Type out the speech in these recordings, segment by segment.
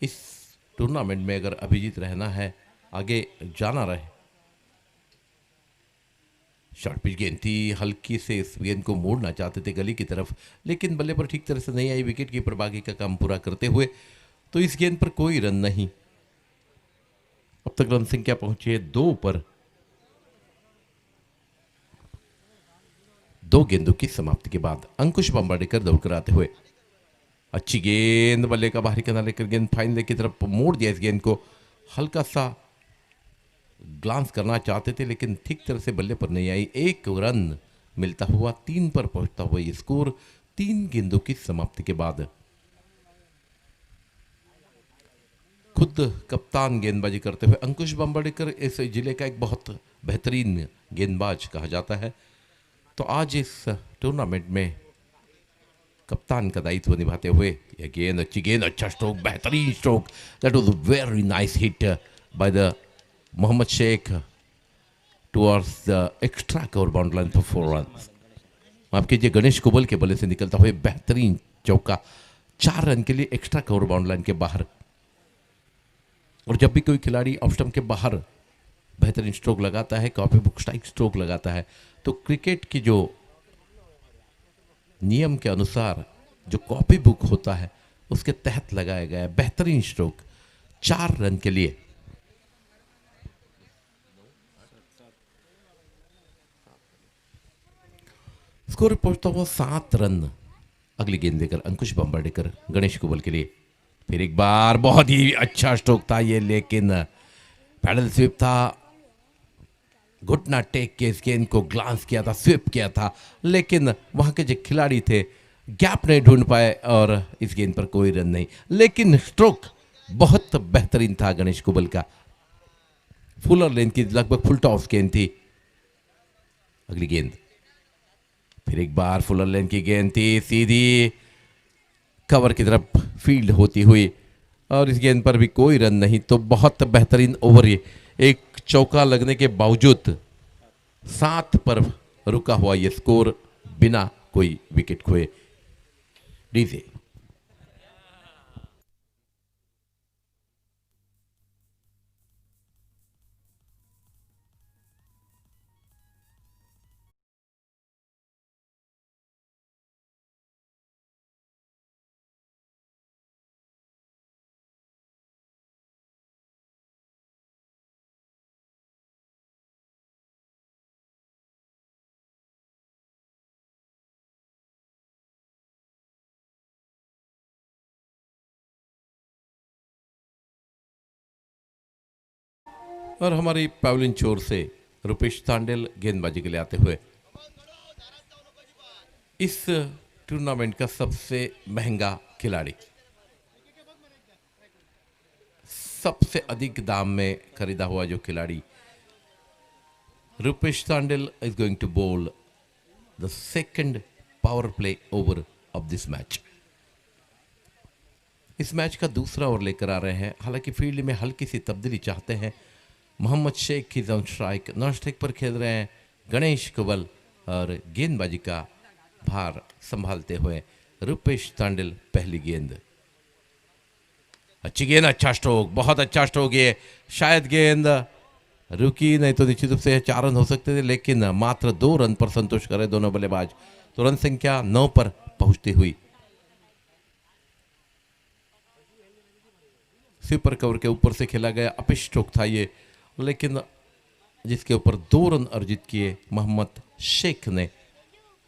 इस tournament में अगर अभिजीत रहना है, आगे जाना रहे। शॉर्ट पिच गेंद थी, हल्की से इस गेंद को मोड़ना चाहते थे गली की तरफ, लेकिन बल्ले पर ठीक तरह से नहीं आई। विकेट कीपर बाकी का काम पूरा करते हुए, तो इस गेंद पर कोई रन नहीं। अब तक रन संख्या पहुंची है 2 पर। 2 गेंदों की समाप्ति के बाद अंकुश बंबाडेकर दौड़कर आते हुए, अच्छी गेंद, बल्ले का बाहरी किनारे लेकर गेंद फाइनल की तरफ मोड़ दिया। इस गेंद को हल्का सा ग्लांस करना चाहते थे, लेकिन ठीक तरह से बल्ले पर नहीं आई। 1 रन मिलता हुआ 3 पर पहुंचता हुआ ये स्कोर 3 गेंदों की समाप्ति के बाद। खुद कप्तान गेंदबाजी करते हुए अंकुश बंबाडेकर इस जिले का एक बहुत बेहतरीन गेंदबाज कहा जाता है। तो आज इस टूर्नामेंट में कप्तान का दायित्व निभाते हुए यह गेंद, अच्छी गेंद, अच्छा स्ट्रोक, बेहतरीन stroke. That was a very nice hit by the Mohammed Sheikh towards the extra cover boundary line for 4 runs. माफ कीजिए, गणेश कुबल के बल्ले से निकलता हुए बेहतरीन चौका, 4 रन के लिए एक्स्ट्रा कवर बाउंड्री लाइन के बाहर। और जब भी कोई खिलाड़ी ऑफ स्टंप के बाहर बेहतरीन स्ट्रोक लगाता है, कॉपी बुक स्ट्राइक स्ट्रोक लगाता है, तो क्रिकेट की जो नियम के अनुसार जो कॉपी बुक होता है उसके तहत लगाया गया है बेहतरीन स्ट्रोक, 4 रन के लिए। स्कोर पहुंचता हुआ 7 रन। अगली गेंद लेकर अंकुश बंबाडेकर गणेश कुबल के लिए। फिर एक बार बहुत ही अच्छा स्ट्रोक था ये, लेकिन पैडल स्वीप था। घुटना टेक के इस गेंद को ग्लांस किया था, स्वीप किया था, लेकिन वहां के जो खिलाड़ी थे गैप नहीं ढूंढ पाए और इस गेंद पर कोई रन नहीं। लेकिन स्ट्रोक बहुत बेहतरीन था गणेश कुबल का। फुलर लेन की लगभग फुल टॉस गेंद थी। अगली गेंद फिर एक बार फुलर लेन की गेंद थी, सीधी कवर की तरफ फील्ड होती हुई, और इस गेंद पर भी कोई रन नहीं। तो बहुत बेहतरीन ओवर, ये एक चौका लगने के बावजूद 7 पर रुका हुआ ये स्कोर बिना कोई विकेट खोए। डीजे और हमारी पैवलिन चोर से रुपेश तांडेल गेंदबाजी के लिए आते हुए, इस टूर्नामेंट का सबसे महंगा खिलाड़ी, सबसे अधिक दाम में खरीदा हुआ जो खिलाड़ी, Rupesh Tandel is going to bowl the second power play over of this match. इस मैच का दूसरा ओवर लेकर आ रहे हैं। हालांकि फील्ड में हल्की सी तब्दीली चाहते हैं। मोहम्मद शेख की ऑन स्ट्राइक, नॉन स्ट्राइक पर खेल रहे हैं गणेश कुबल, और गेंदबाजी का भार संभालते हुए रुपेश तांडेल। पहली गेंद, अच्छी गेंद, अच्छा स्ट्रोक, बहुत अच्छा स्ट्रोक। ये शायद गेंद रुकी नहीं तो निश्चित रूप से 4 रन हो सकते थे, लेकिन मात्र 2 रन पर संतोष करे दोनों बल्लेबाज। तो रन संख्या 9 पर पहुंचती हुई। स्वीपर कवर के ऊपर से खेला गया अपिश स्ट्रोक था ये, लेकिन जिसके ऊपर 2 रन अर्जित किए मोहम्मद शेख ने,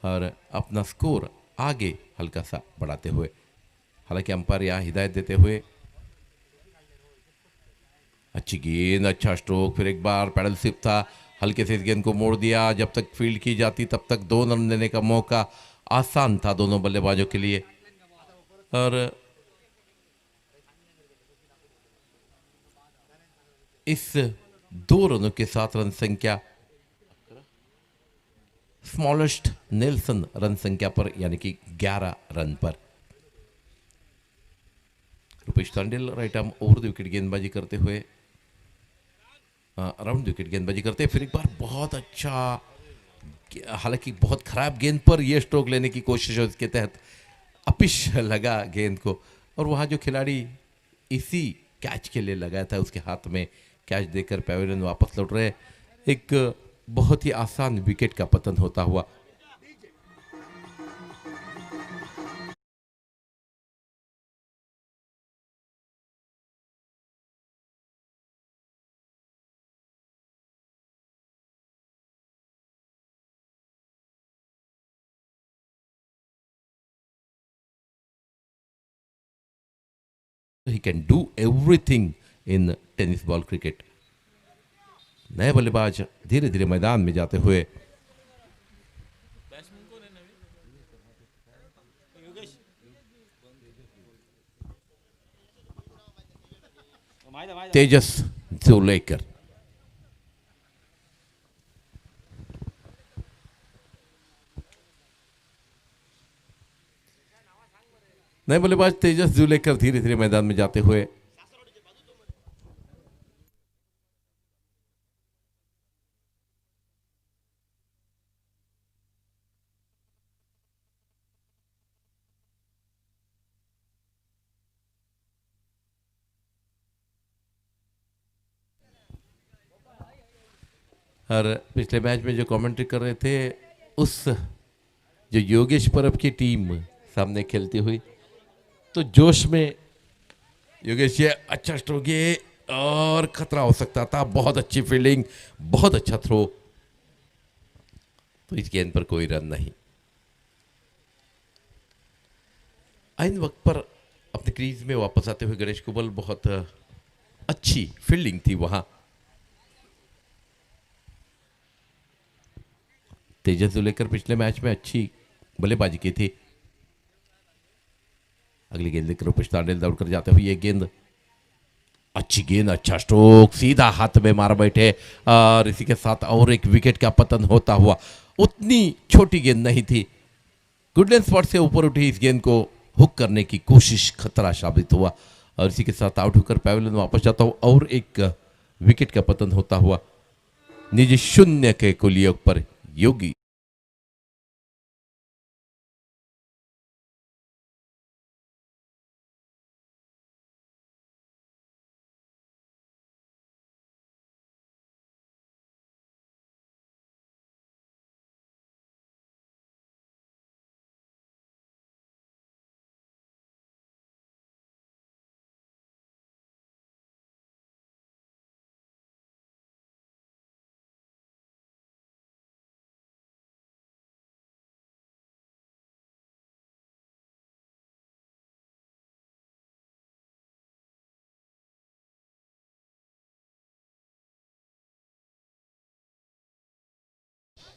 और अपना स्कोर आगे हल्का सा बढ़ाते हुए। हालांकि अंपायर यहाँ हिदायत देते हुए, अच्छी गेंद, अच्छा स्ट्रोक, फिर एक बार पैडल स्विप था, हल्के से इस गेंद को मोड़ दिया। जब तक फील्ड की जाती तब तक 2 रन देने का मौका आसान था दोनों बल्लेबाजों के लिए। और इस 2 रनों के साथ रन संख्या स्मॉलेस्ट नेल्सन रन संख्या पर, यानी कि 11 run per. Rupesh Tandel right arm over the wicket गेंदबाजी करते हुए, अराउंड विकेट गेंदबाजी करते हैं। फिर एक बार बहुत अच्छा, हालांकि बहुत खराब गेंद पर यह स्ट्रोक लेने की कोशिश है, उसके तहत अपिश लगा गेंद को, और वहां जो खिलाड़ी इसी कैच के लिए लगाया था, उसके हाथ में कैच देकर पेविलियन वापस लौट रहे। एक बहुत ही आसान विकेट का पतन होता हुआ। He can do everything in tennis ball cricket. नए बल्लेबाज धीरे धीरे मैदान में जाते हुए। तेजस जोलेकर। नए बल्लेबाज तेजस जोलेकर धीरे धीरे मैदान में जाते हुए। और पिछले मैच में जो कमेंट्री कर रहे थे, उस जो योगेश परब की टीम सामने खेलती हुई, तो जोश में योगेश, ये अच्छा स्ट्रोक, ये और खतरा हो सकता था, बहुत अच्छी फील्डिंग, बहुत अच्छा थ्रो, तो इस गेंद पर कोई रन नहीं। आइन वक्त पर अपने क्रीज में वापस आते हुए गणेश कुबल, बहुत अच्छी फील्डिंग थी वहां। तेजस जोलेकर पिछले मैच में अच्छी बल्लेबाजी की थी। अगली गेंद लेकर रूपेश तांडेल दौड़कर जाते हुए, ये गेंद अच्छी गेंद, अच्छा स्ट्रोक, सीधा हाथ में मार बैठे और इसी के साथ और एक विकेट का पतन होता हुआ। उतनी छोटी गेंद नहीं थी, गुडलैंड स्पॉट से ऊपर उठी इस गेंद को हुक करने की कोशिश खतरा साबित हुआ और इसी के साथ आउट होकर पेविलियन वापस जाता हुआ और एक विकेट का पतन होता हुआ। निजी 0 के कुल योग पर योगी।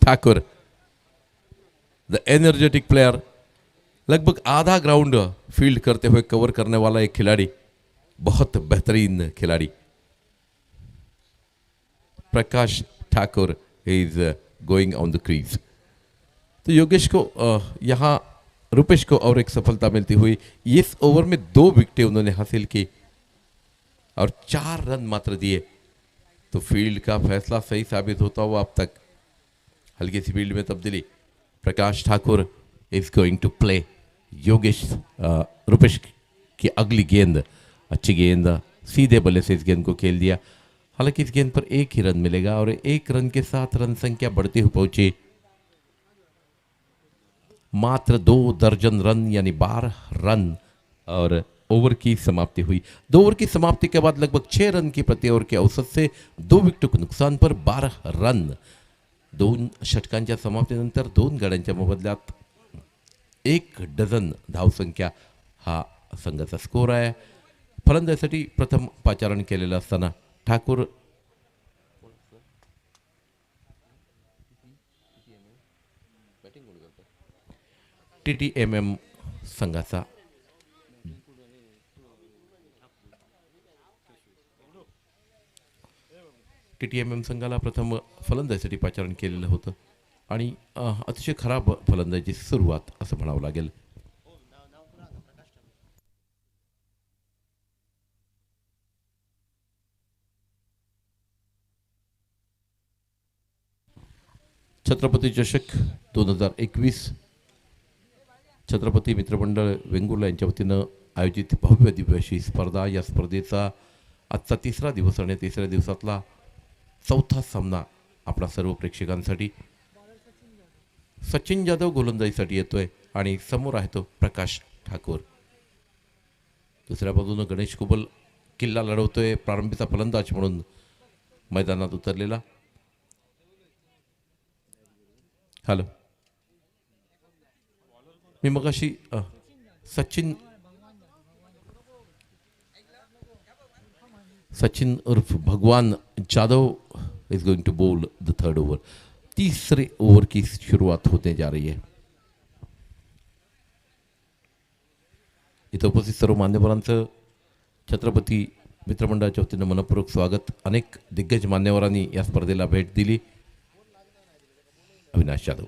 ठाकुर, द एनर्जेटिक प्लेयर, लगभग आधा ग्राउंड फील्ड करते हुए कवर करने वाला एक खिलाड़ी, बहुत बेहतरीन खिलाड़ी Prakash Thakur is going on the crease. तो योगेश को यहाँ रुपेश को और एक सफलता मिलती हुई। इस ओवर में 2 विकेटें उन्होंने हासिल की और 4 रन मात्र दिए, तो फील्ड का फैसला सही साबित होता हुआ। अब तक हल्की सी फील्ड में तब्दीली। Prakash Thakur is going to play. Yogesh Rupesh की अगली गेंद, अच्छी गेंद, सीधे बल्ले से इस गेंद को खेल दिया। हालांकि इस गेंद पर 1 ही रन मिलेगा और 1 रन के साथ रन संख्या बढ़ती हुई पहुंची मात्र 2 दर्जन रन, यानी 12 रन। और ओवर की समाप्ति हुई। 2 ओवर की समाप्ति के बाद लगभग 6 रन की प्रति ओवर के औसत से 2 विकेटों के नुकसान पर 12 रन। 2 षटकांच्या समाप्तीनंतर 2 गड्यांच्या मोबदल्यात 1 डझन धावसंख्या हा संघाचा स्कोर आहे। फलंदाजीसाठी प्रथम पाचारण केलेलं असताना ठाकूर TTMM संघाचा TTMM संघाला प्रथम फलंदाजीसाठी पाचारण केलेलं होतं आणि अतिशय खराब फलंदाजी सुरुवात असं म्हणावं लागेल। छत्रपती चषक 2021 छत्रपती मित्रमंडळ वेंगुर्ला यांच्या वतीनं आयोजित भव्य दिव्य अशी स्पर्धा. या स्पर्धेचा आजचा तिसरा दिवस आणि तिसऱ्या दिवसातला चौथा सामना आपला सर्व प्रेक्षकांसाठी. सचिन जाधव गोलंदाजीसाठी येतोय आणि समोर आहे तो प्रकाश ठाकूर. दुसऱ्या बाजूनं गणेश कुबल किल्ला लढवतोय, प्रारंभीचा फलंदाज म्हणून मैदानात उतरलेला. हॅलो, मी मगाशी सचिन उर्फ भगवान Jadhav is going to bowl the third over. तीसरे ओवर की शुरुआत होने जा रही है. इथं उपस्थित सर्व मान्यवरांचं छत्रपती मित्रमंडळाच्या वतीनं मनपूर्वक स्वागत. अनेक दिग्गज मान्यवरांनी या स्पर्धेला भेट दिली. अविनाश जाधव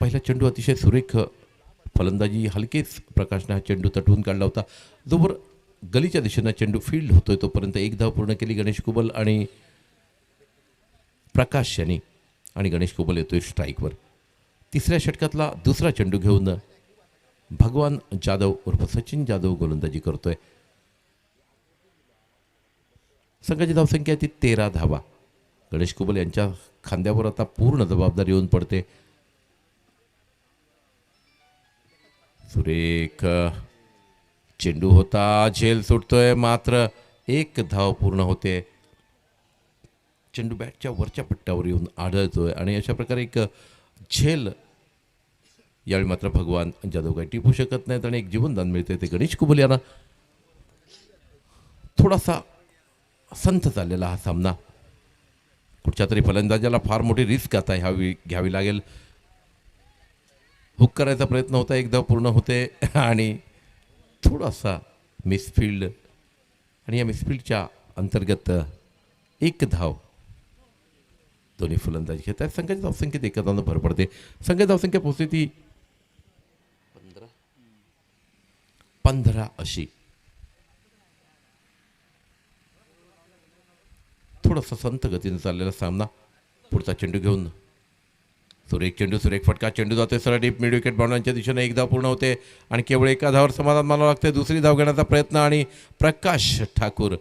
पहिला चेंडू अतिशय सुरेख फलंदाजी, हलकेच प्रकाशने हा चेंडू तटवून काढला होता. जोवर गलीच्या दिशेनं चेंडू फील्ड होतोय तोपर्यंत एक धाव पूर्ण केली गणेश कुबल आणि प्रकाश यांनी, आणि गणेश कुबल येतोय स्ट्राईकवर. तिसऱ्या षटकातला दुसरा चेंडू घेऊन भगवान जाधव उर्फ सचिन जाधव गोलंदाजी करतोय. संघाची धावसंख्या ती 13 धावा. गणेश कुबल यांच्या खांद्यावर आता पूर्ण जबाबदारी येऊन पडते. सुरेख चेंडू होता, झेल सुटतोय, मात्र एक धाव पूर्ण होते. चेंडू बॅटच्या वरच्या पट्ट्यावर येऊन आढळतोय आणि अशा प्रकारे एक झेल. यावेळी मात्र भगवान जाधव काही टिपू शकत नाहीत आणि एक जीवनदान मिळते ते गणेश कुबल यांना. थोडासा संथ चाललेला हा सामना. कुठच्या तरी फलंदाजाला फार मोठी रिस्क आता ह्यावी घ्यावी लागेल. हुक करायचा प्रयत्न होता, एक धाव पूर्ण होते आणि थोडासा मिसफिल्ड, आणि या मिसफिल्डच्या अंतर्गत एक धाव दोन्ही फलंदाजी घेत आहेत. संघाच्या धावसंख्येत एका धावानं भर पडते. संघाची धावसंख्या पोहोचते ती 15 अशी. थोडासा संत गतीने चाललेला सामना. पुढचा चेंडू घेऊन सुरेख चेंडू, सुरेख फटका, चेंडू जातोय सरळ डीप मिड विकेट बाउंड्रीच्या दिशेने. एक धाव पूर्ण होते आणि केवळ एका धावावर समाधान मानावं लागते. दुसरी धाव घेण्याचा प्रयत्न आणि प्रकाश ठाकूर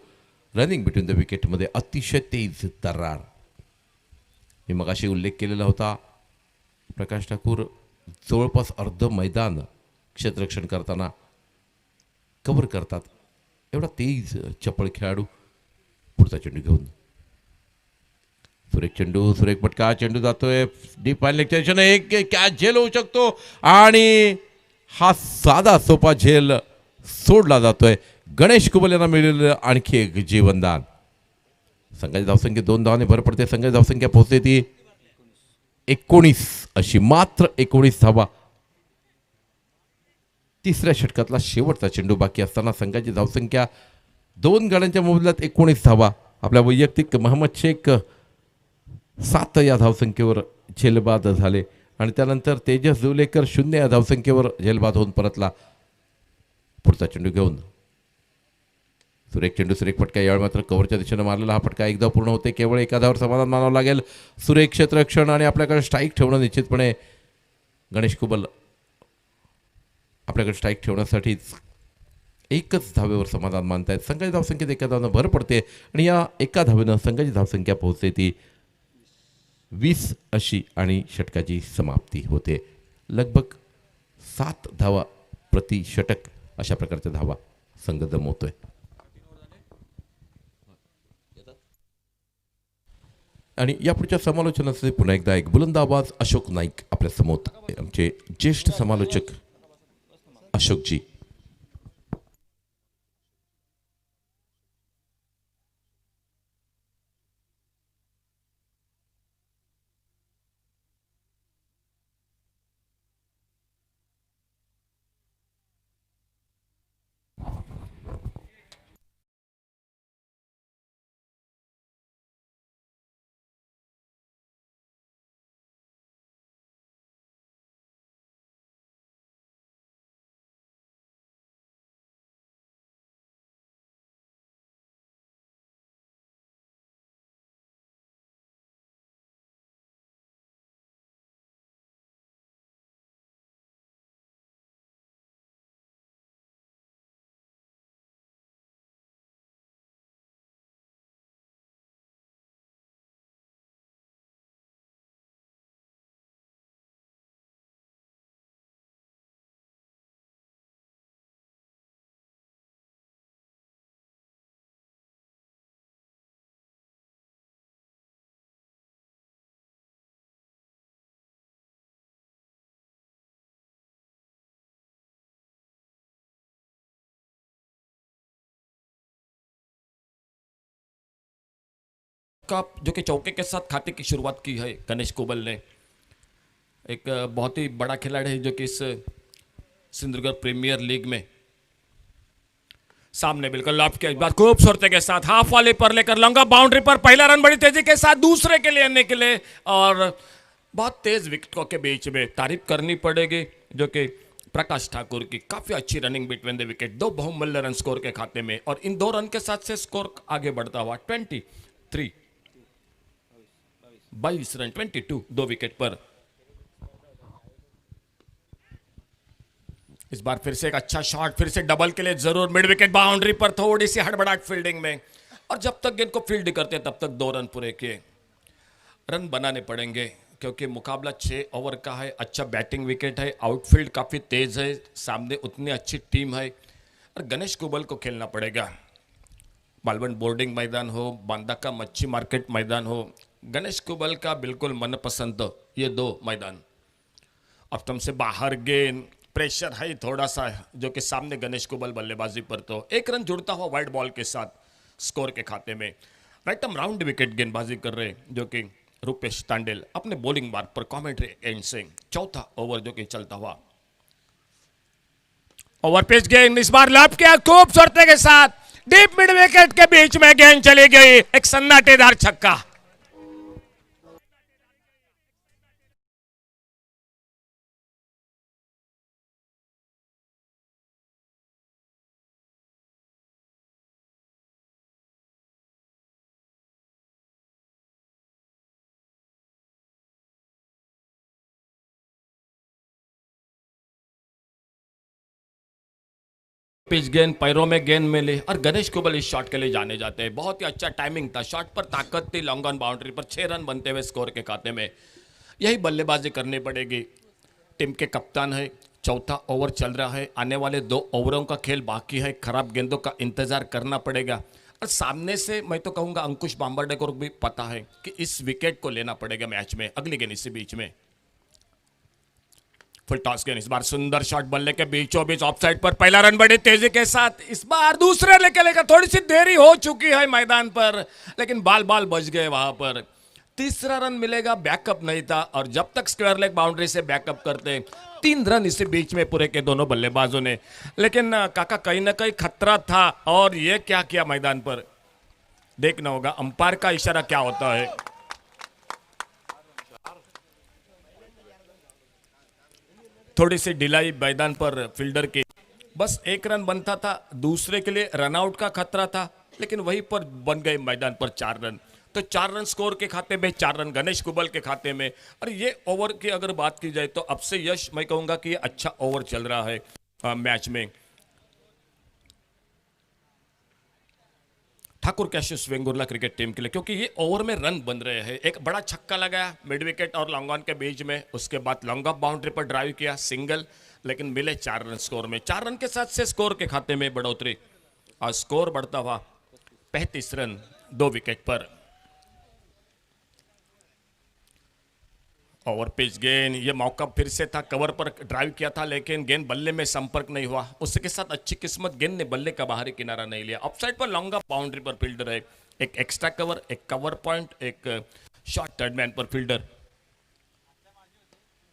रनिंग बिटवीन द विकेटमध्ये अतिशय तेज तर्रार. मी मगाशी उल्लेख केलेला होता, प्रकाश ठाकूर जवळपास अर्ध मैदान क्षेत्ररक्षण करताना कव्हर करतात. एवढा तेज चपळ खेळाडू. पुढचा चेंडू घेऊन सुरेख चेंडू, सुरेख फटका, चेंडू जातोय डीप फाईन लेगच्या दिशेने. एक कॅच झेल होऊ शकतो आणि हा साधा सोपा झेल सोडला जातोय. गणेश कुबल यांना मिळालेलं आणखी एक जीवनदान. संघाची धावसंख्या 2 धावाने भर पडते. संघाची धावसंख्या पोहोचते ती 19 अशी. मात्र 19 धावा. तिसऱ्या षटकातला शेवटचा चेंडू बाकी असताना संघाची धावसंख्या 2 गड्यांच्या मोबदल्यात 19 धावा. आपल्या वैयक्तिक मोहम्मद शेख 7 या धावसंख्येवर झेलबाद झाले आणि त्यानंतर तेजस जुलेकर 0 या धावसंख्येवर झेलबाद होऊन परतला. पुढचा चेंडू घेऊन सुरेख चेंडू, सुरेख फटका. यावेळी मात्र कव्हरच्या दिशेने मारलेला हा फटका एक धाव पूर्ण होते. केवळ एका धावावर समाधान मानावं लागेल. सुरेख क्षेत्ररक्षण आणि आपल्याकडे स्ट्राईक ठेवणं निश्चितपणे गणेश कुबल आपल्याकडे स्ट्राईक ठेवण्यासाठीच एकच धावेवर समाधान मानतायत. संघाची धावसंख्येत एका धावानं भर पडते आणि या एका धावेनं संघाची धावसंख्या पोहोचते ती 20 अशी आणि षटकाची समाप्ती होते. लगभग 7 धावा प्रति षटक अशा प्रकारच्या धावा संघ जमवतोय. आणि यापुढच्या समालोचनाचे पुन्हा एकदा एक बुलंद आवाज अशोक नाईक आपल्या समोर, आमचे ज्येष्ठ समालोचक अशोकजी. का जो कि चौके के साथ खाते की शुरुआत की है गणेश कुबल ने। एक बहुत ही बड़ा खिलाड़ी है जो कि इस सिंधुगढ़ प्रीमियर लीग में सामने बिल्कुल लॉफ्ट के बाद खूबसूरती के साथ हाफ वाले पर लेकर लंगा बाउंड्री पर पहला रन बड़ी तेजी के साथ दूसरे के लिए निकले और बहुत तेज विकेटों के बीच में तारीफ करनी पड़ेगी जो कि प्रकाश ठाकुर की काफी अच्छी रनिंग बिटवीन द विकेट। 2 बहुमूल्य रन स्कोर के खाते में और इन 2 रन के साथ से स्कोर आगे बढ़ता हुआ 22 रन 22 2 विकेट पर। इस बार फिर से एक अच्छा शॉट, फिर से डबल के लिए जरूर मिड विकेट बाउंड्री पर थोड़ी सी हड़बड़ाहट फील्डिंग में और जब तक गेंद को फील्ड करते तब तक 2 रन पूरे किए। रन बनाने पड़ेंगे क्योंकि मुकाबला 6 ओवर का है। अच्छा बैटिंग विकेट है, आउटफील्ड काफी तेज है, सामने उतनी अच्छी टीम है और गणेश कुबल को खेलना पड़ेगा। बालबन बोर्डिंग मैदान हो, बांदा का मच्छी मार्केट मैदान हो, गणेश कुबल का बिल्कुल मनपसंद ये 2 मैदान। अब तुमसे बाहर गेंद प्रेशर है थोड़ा सा जो कि सामने गणेश कुबल बल्लेबाजी पर तो 1 रन जुड़ता हुआ वाइड बॉल के साथ स्कोर के खाते में। राइट हम राउंड विकेट गेंदबाजी कर रहे जो कि रूपेश तांडेल अपने बॉलिंग मार्ग पर कमेंट्री एंड से चौथा ओवर जो कि चलता हुआ ओवर पिच गेंद इस बार लॉब किया खूबसूरती के साथ डीप मिड विकेट के बीच में गेंद चली गई, एक सन्नाटेदार छक्का। पिच गेंद पैरों में गेंद मिली और गणेश कुबल इस शॉट के लिए जाने जाते हैं। बहुत ही अच्छा टाइमिंग था, शॉट पर ताकत थी, long on boundary per 6 run बनते हुए स्कोर के खाते में। यही बल्लेबाजी करनी पड़ेगी। टीम के कप्तान है, चौथा ओवर चल रहा है, आने वाले 2 ओवरों का खेल बाकी है, खराब गेंदों का इंतजार करना पड़ेगा और सामने से मैं तो कहूंगा अंकुश बाम्बर्डे को भी पता है कि इस विकेट को लेना पड़ेगा मैच में, अगली गेंद इसी बीच में। फुल टॉस गेंद इस बार सुंदर शॉट बल्ले के बीचों बीच ऑफ साइड पर पहला रन बड़ी तेजी के साथ। इस बार दूसरे लेकर थोड़ी सी देरी हो चुकी है मैदान पर लेकिन बाल बच गए वहां पर। तीसरा रन मिलेगा, बैकअप नहीं था और जब तक स्क्वायर लेग बाउंड्री से बैकअप करते 3 रन इसी बीच में पूरे के दोनों बल्लेबाजों ने। लेकिन काका कहीं ना कहीं खतरा था और ये क्या किया मैदान पर देखना होगा, अंपायर का इशारा क्या होता है। थोड़ी सी ढिलाई मैदान पर फील्डर की, बस 1 रन बनता था, दूसरे के लिए रनआउट का खतरा था लेकिन वहीं पर बन गए मैदान पर 4 रन। तो 4 रन स्कोर के खाते में, 4 रन गणेश कुबल के खाते में। और ये ओवर की अगर बात की जाए तो अब से यश मैं कहूंगा कि ये अच्छा ओवर चल रहा है मैच में। ठाकुर कैशियस वेंगुर्ला क्रिकेट टीम के लिए क्योंकि ये ओवर में रन बन रहे हैं। एक बड़ा छक्का लगाया मिड विकेट और लॉन्ग ऑन के बीच में, उसके बाद लॉन्ग ऑफ बाउंड्री पर ड्राइव किया सिंगल, लेकिन मिले 4 रन स्कोर में। 4 रन के साथ से स्कोर के खाते में बढ़ोतरी और स्कोर बढ़ता हुआ 35 रन 2 विकेट पर। ओवर पिच गेंद, ये मौका फिर से था, कवर पर ड्राइव किया था लेकिन गेंद बल्ले में संपर्क नहीं हुआ। उसके साथ अच्छी किस्मत, गेंद ने बल्ले का बाहरी किनारा नहीं लिया। ऑफसाइड पर लॉन्ग ऑफ बाउंड्री पर फील्डर है, एक एक्स्ट्रा कवर, एक कवर पॉइंट, एक शॉर्ट थर्ड मैन पर फील्डर।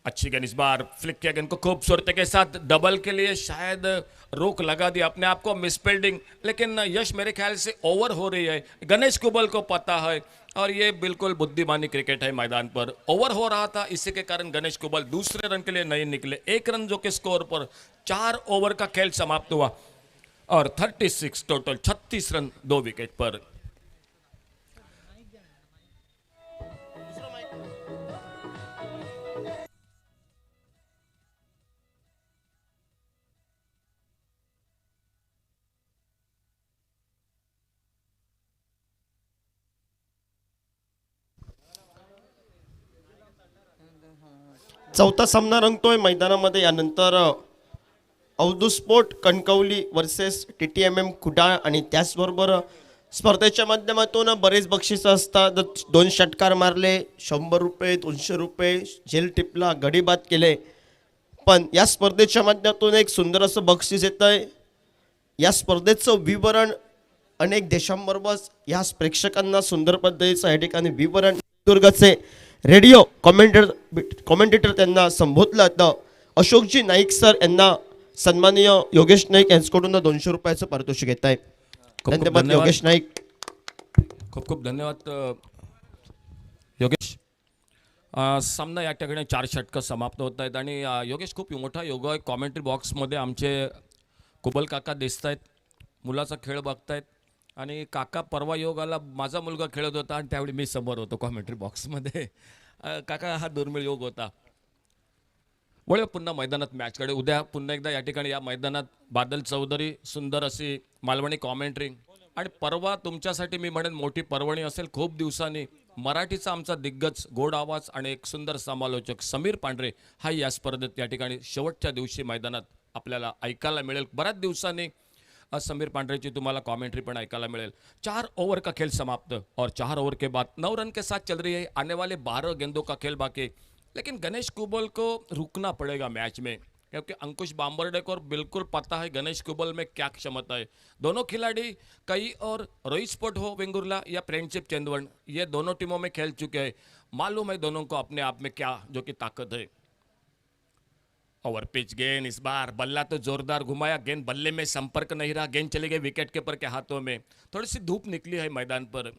अच्छी गेंद इस बार फ्लिक किया गेंद को खूबसूरती के साथ, डबल के लिए शायद रोक लगा दिया अपने आप को, मिस फील्डिंग। लेकिन यश मेरे ख्याल से ओवर हो रही है, गणेश कुबल को पता है और ये बिल्कुल बुद्धिमानी क्रिकेट है। मैदान पर ओवर हो रहा था, इसी के कारण गणेश कुबल दूसरे रन के लिए नहीं निकले। 1 रन जो के स्कोर पर 4 ओवर का खेल समाप्त हुआ और 36 टोटल 36 रन 2 विकेट पर। चौथा सामना रंगतोय मैदानामध्ये। यानंतर Avdhu sport Kankavli versus TTMM Kudal आणि त्याचबरोबर स्पर्धेच्या माध्यमातून बरेच बक्षिसं असतात। 2 षटकार मारले, 100 रुपये, 200 रुपये, झेल टिपला, गडी बाद केले। पण या स्पर्धेच्या माध्यमातून एक सुंदर असं बक्षीस येत आहे। या स्पर्धेचं विवरण अनेक देशांबरोबर याच प्रेक्षकांना सुंदर पद्धतीचं या ठिकाणी विवरण दुर्गचे रेडिओ कॉमेंटेटर त्यांना संबोधलं तर अशोकजी नाईक सर यांना सन्माननीय योगेश नाईक यांच्याकडून 200 रुपयाचं पारितोषिक येत आहे. खूप धन्यवाद धन्यवाद. योगेश नाईक. खूप खूप धन्यवाद योगेश. सामना या ठिकाणी 4 षटकं समाप्त होत आहेत आणि योगेश खूप मोठा योग आहे. कॉमेंट्री बॉक्समध्ये आमचे कुबल काका दिसत आहेत, मुलाचा खेळ बघतायत आणि काका परवा योगाला माझा मुलगा खेळत होता आणि त्यावेळी मी समोर होतो कॉमेंट्री बॉक्समध्ये. काका हा दुर्मिळ योग होता. वळूया पुन्हा मैदानात मॅचकडे. उद्या पुन्हा एकदा या ठिकाणी या मैदानात बादल चौधरी सुंदर अशी मालवणी कॉमेंट्री आणि परवा तुमच्यासाठी मी म्हणेन मोठी पर्वणी असेल. खूप दिवसांनी मराठीचा आमचा दिग्गज गोड आवाज आणि एक सुंदर समालोचक समीर पांढरे हा या स्पर्धेत या ठिकाणी शेवटच्या दिवशी मैदानात आपल्याला ऐकायला मिळेल. बऱ्याच दिवसांनी समीर पांढरेची तुम्हाला कमेंट्री पण ऐकायला मिळेल. 4 ओवर का खेल समाप्त और 4 ओवर के बाद 9 रन के साथ चल रही है. आने वाले 12 गेंदों का खेल बाकी, लेकिन गणेश कुबल को रुकना पड़ेगा मैच में क्योंकि अंकुश बाम्बरडे को बिल्कुल पता है गणेश कुबल में क्या क्षमता है. दोनों खिलाड़ी कई और रोहित स्पोर्ट हो वेंगुर्ला या फ्रेंडशिप चंदवन, ये दोनों टीमों में खेल चुके हैं. मालूम है दोनों को अपने आप में क्या जो कि ताकत है. ओवर पिच गेंद इस बार बल्ला तो जोरदार घुमाया, गेंद बल्ले में संपर्क नहीं रहा, गेंद चली गई विकेट कीपर के हाथों में. थोड़ी सी धूप निकली है मैदान पर.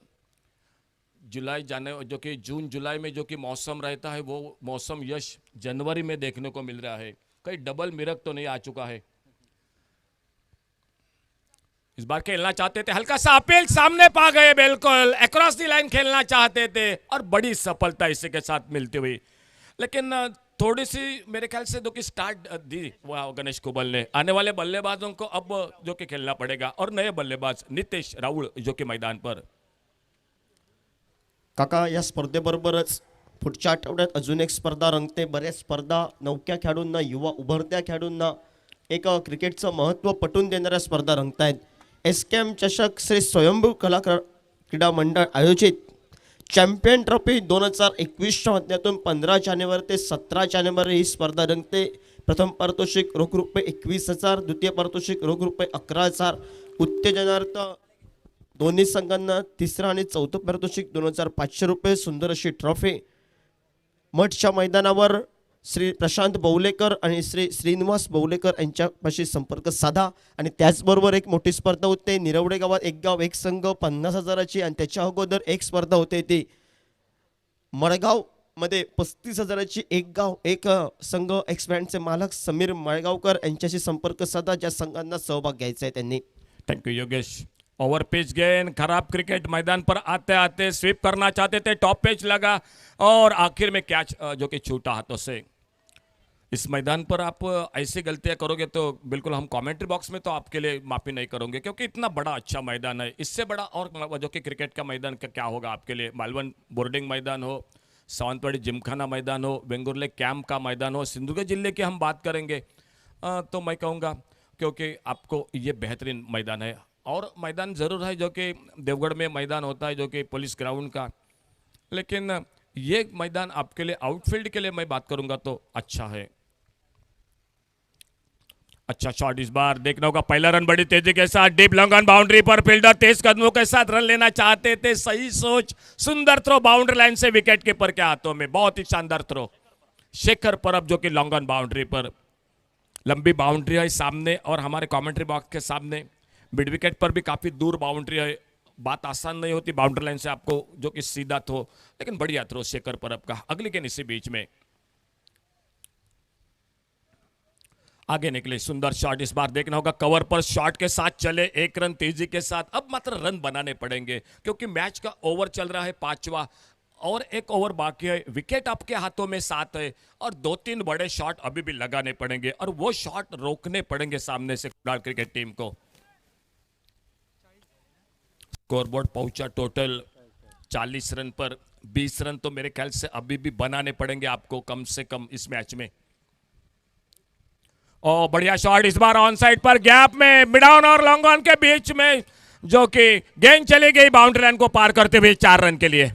जुलाई जाने जो कि जून जुलाई में जो कि मौसम रहता है वो मौसम यश जनवरी में देखने को मिल रहा है. कहीं डबल मिरक तो नहीं आ चुका है. इस बार खेलना चाहते थे, हल्का सा अपील सामने पा गए, बिल्कुल अक्रॉस दी लाइन खेलना चाहते थे और बड़ी सफलता इसी के साथ मिलती हुई. लेकिन थोड़ी सी मेरे ख्याल से जो कि स्टार्ट दी गणेश कुबल ने. आने वाले बल्लेबाजों को अब जो कि खेलना पड़ेगा और नए बल्लेबाज नितेश राहुल जो कि मैदान पर. काका या स्पर्धेबरोबरच पुढच्या आठवड्यात अजून एक स्पर्धा रंगते. बऱ्याच स्पर्धा नवख्या खेळाडूंना, युवा उभरत्या खेळाडूंना एक क्रिकेटचं महत्त्व पटवून देणाऱ्या स्पर्धा रंगतायत. एसकेएम चषक श्री स्वयंभू कला क्रीडा मंडळ आयोजित चॅम्पियन ट्रॉफी 2021च्या माध्यमातून 15 जानेवारी ते 17 जानेवारी ही स्पर्धा रंगते. प्रथम पारितोषिक रोख रुपये 21,000, द्वितीय पारितोषिक रोख रुपये 11,000, उत्तेजनार्थ दोन्ही संघांना तिसरं आणि चौथं पारितोषिक 2,500 रुपये. सुंदर अशी ट्रॉफी मठच्या मैदानावर श्री प्रशांत बौलेकर आणि श्री श्रीनिवास बौलेकर यांच्यापाशी संपर्क साधा. आणि त्याचबरोबर एक मोठी स्पर्धा होते निरवडे गावात, एक गाव एक संघ 50,000ची आणि त्याच्या अगोदर एक स्पर्धा होते ती मळगाव मध्ये 35,000ची, एक गाव एक संघ. एक्सबँडचे मालक समीर मळगावकर यांच्याशी संपर्क साधा. ज्या संघांना सहभाग घ्यायचा आहे त्यांनी. Thank you Yogesh. Over pitch गेंद खराब क्रिकेट मैदान पर आते आते स्वीप करना चाहते थे, टॉप पेच लगा और आखिर में कैच जो कि छूटा हाथों से. इस मैदान पर आप ऐसी गलतियां करोगे तो बिल्कुल हम कमेंट्री बॉक्स में तो आपके लिए माफ़ी नहीं करोगे क्योंकि इतना बड़ा अच्छा मैदान है. इससे बड़ा और जो कि क्रिकेट का मैदान का क्या होगा आपके लिए. मालवन बोर्डिंग मैदान हो, सावंतवाड़ी जिमखाना मैदान हो, वेंगुर्ले कैंप का मैदान हो, सिंधुदुर्ग जिले की हम बात करेंगे तो मैं कहूँगा क्योंकि आपको ये बेहतरीन मैदान है. और मैदान ज़रूर है जो कि देवगढ़ में मैदान होता है जो कि पुलिस ग्राउंड का, लेकिन ये मैदान आपके लिए आउटफील्ड के लिए मैं बात करूंगा तो अच्छा है. अच्छा शॉट इस बार देखना होगा. पहला रन बड़ी तेजी के साथ deep long on boundary per, fielder तेज कदमों के साथ रन लेना चाहते थे. सही सोच, सुंदर थ्रो बाउंड्री लाइन से विकेट कीपर के हाथों में. बहुत ही शानदार थ्रो शेखर परब जो कि लॉन्ग ऑन बाउंड्री पर. लंबी बाउंड्री है सामने और हमारे कॉमेंट्री बॉक्स के सामने मिड विकेट पर भी काफ़ी दूर बाउंड्री है. बात आसान नहीं होती बाउंड्री लाइन से आपको जो कि सीधा थ्रो, लेकिन बढ़िया थ्रो शेखर परब का. अगली गेंद इसी बीच में आगे निकले. सुंदर शॉट इस बार देखना होगा. कवर पर शॉट के साथ चले, 1 रन तेजी के साथ. अब मात्र रन बनाने पड़ेंगे क्योंकि मैच का ओवर चल रहा है 5वां और 1 ओवर बाकी है. विकेट आपके हाथों में 7 है और 2-3 बड़े शॉट अभी भी लगाने पड़ेंगे और वो शॉट रोकने पड़ेंगे सामने से क्रिकेट टीम को. स्कोरबोर्ड पहुंचा टोटल 40 रन पर. 20 रन तो मेरे ख्याल से अभी भी बनाने पड़ेंगे आपको कम से कम इस मैच में. और बढ़िया shot is bar on side per, gap में मिड ऑन और लॉन्ग ऑन के बीच में जो कि गेंद चली गई बाउंड्री लाइन को पार करते हुए 4 रन के लिए.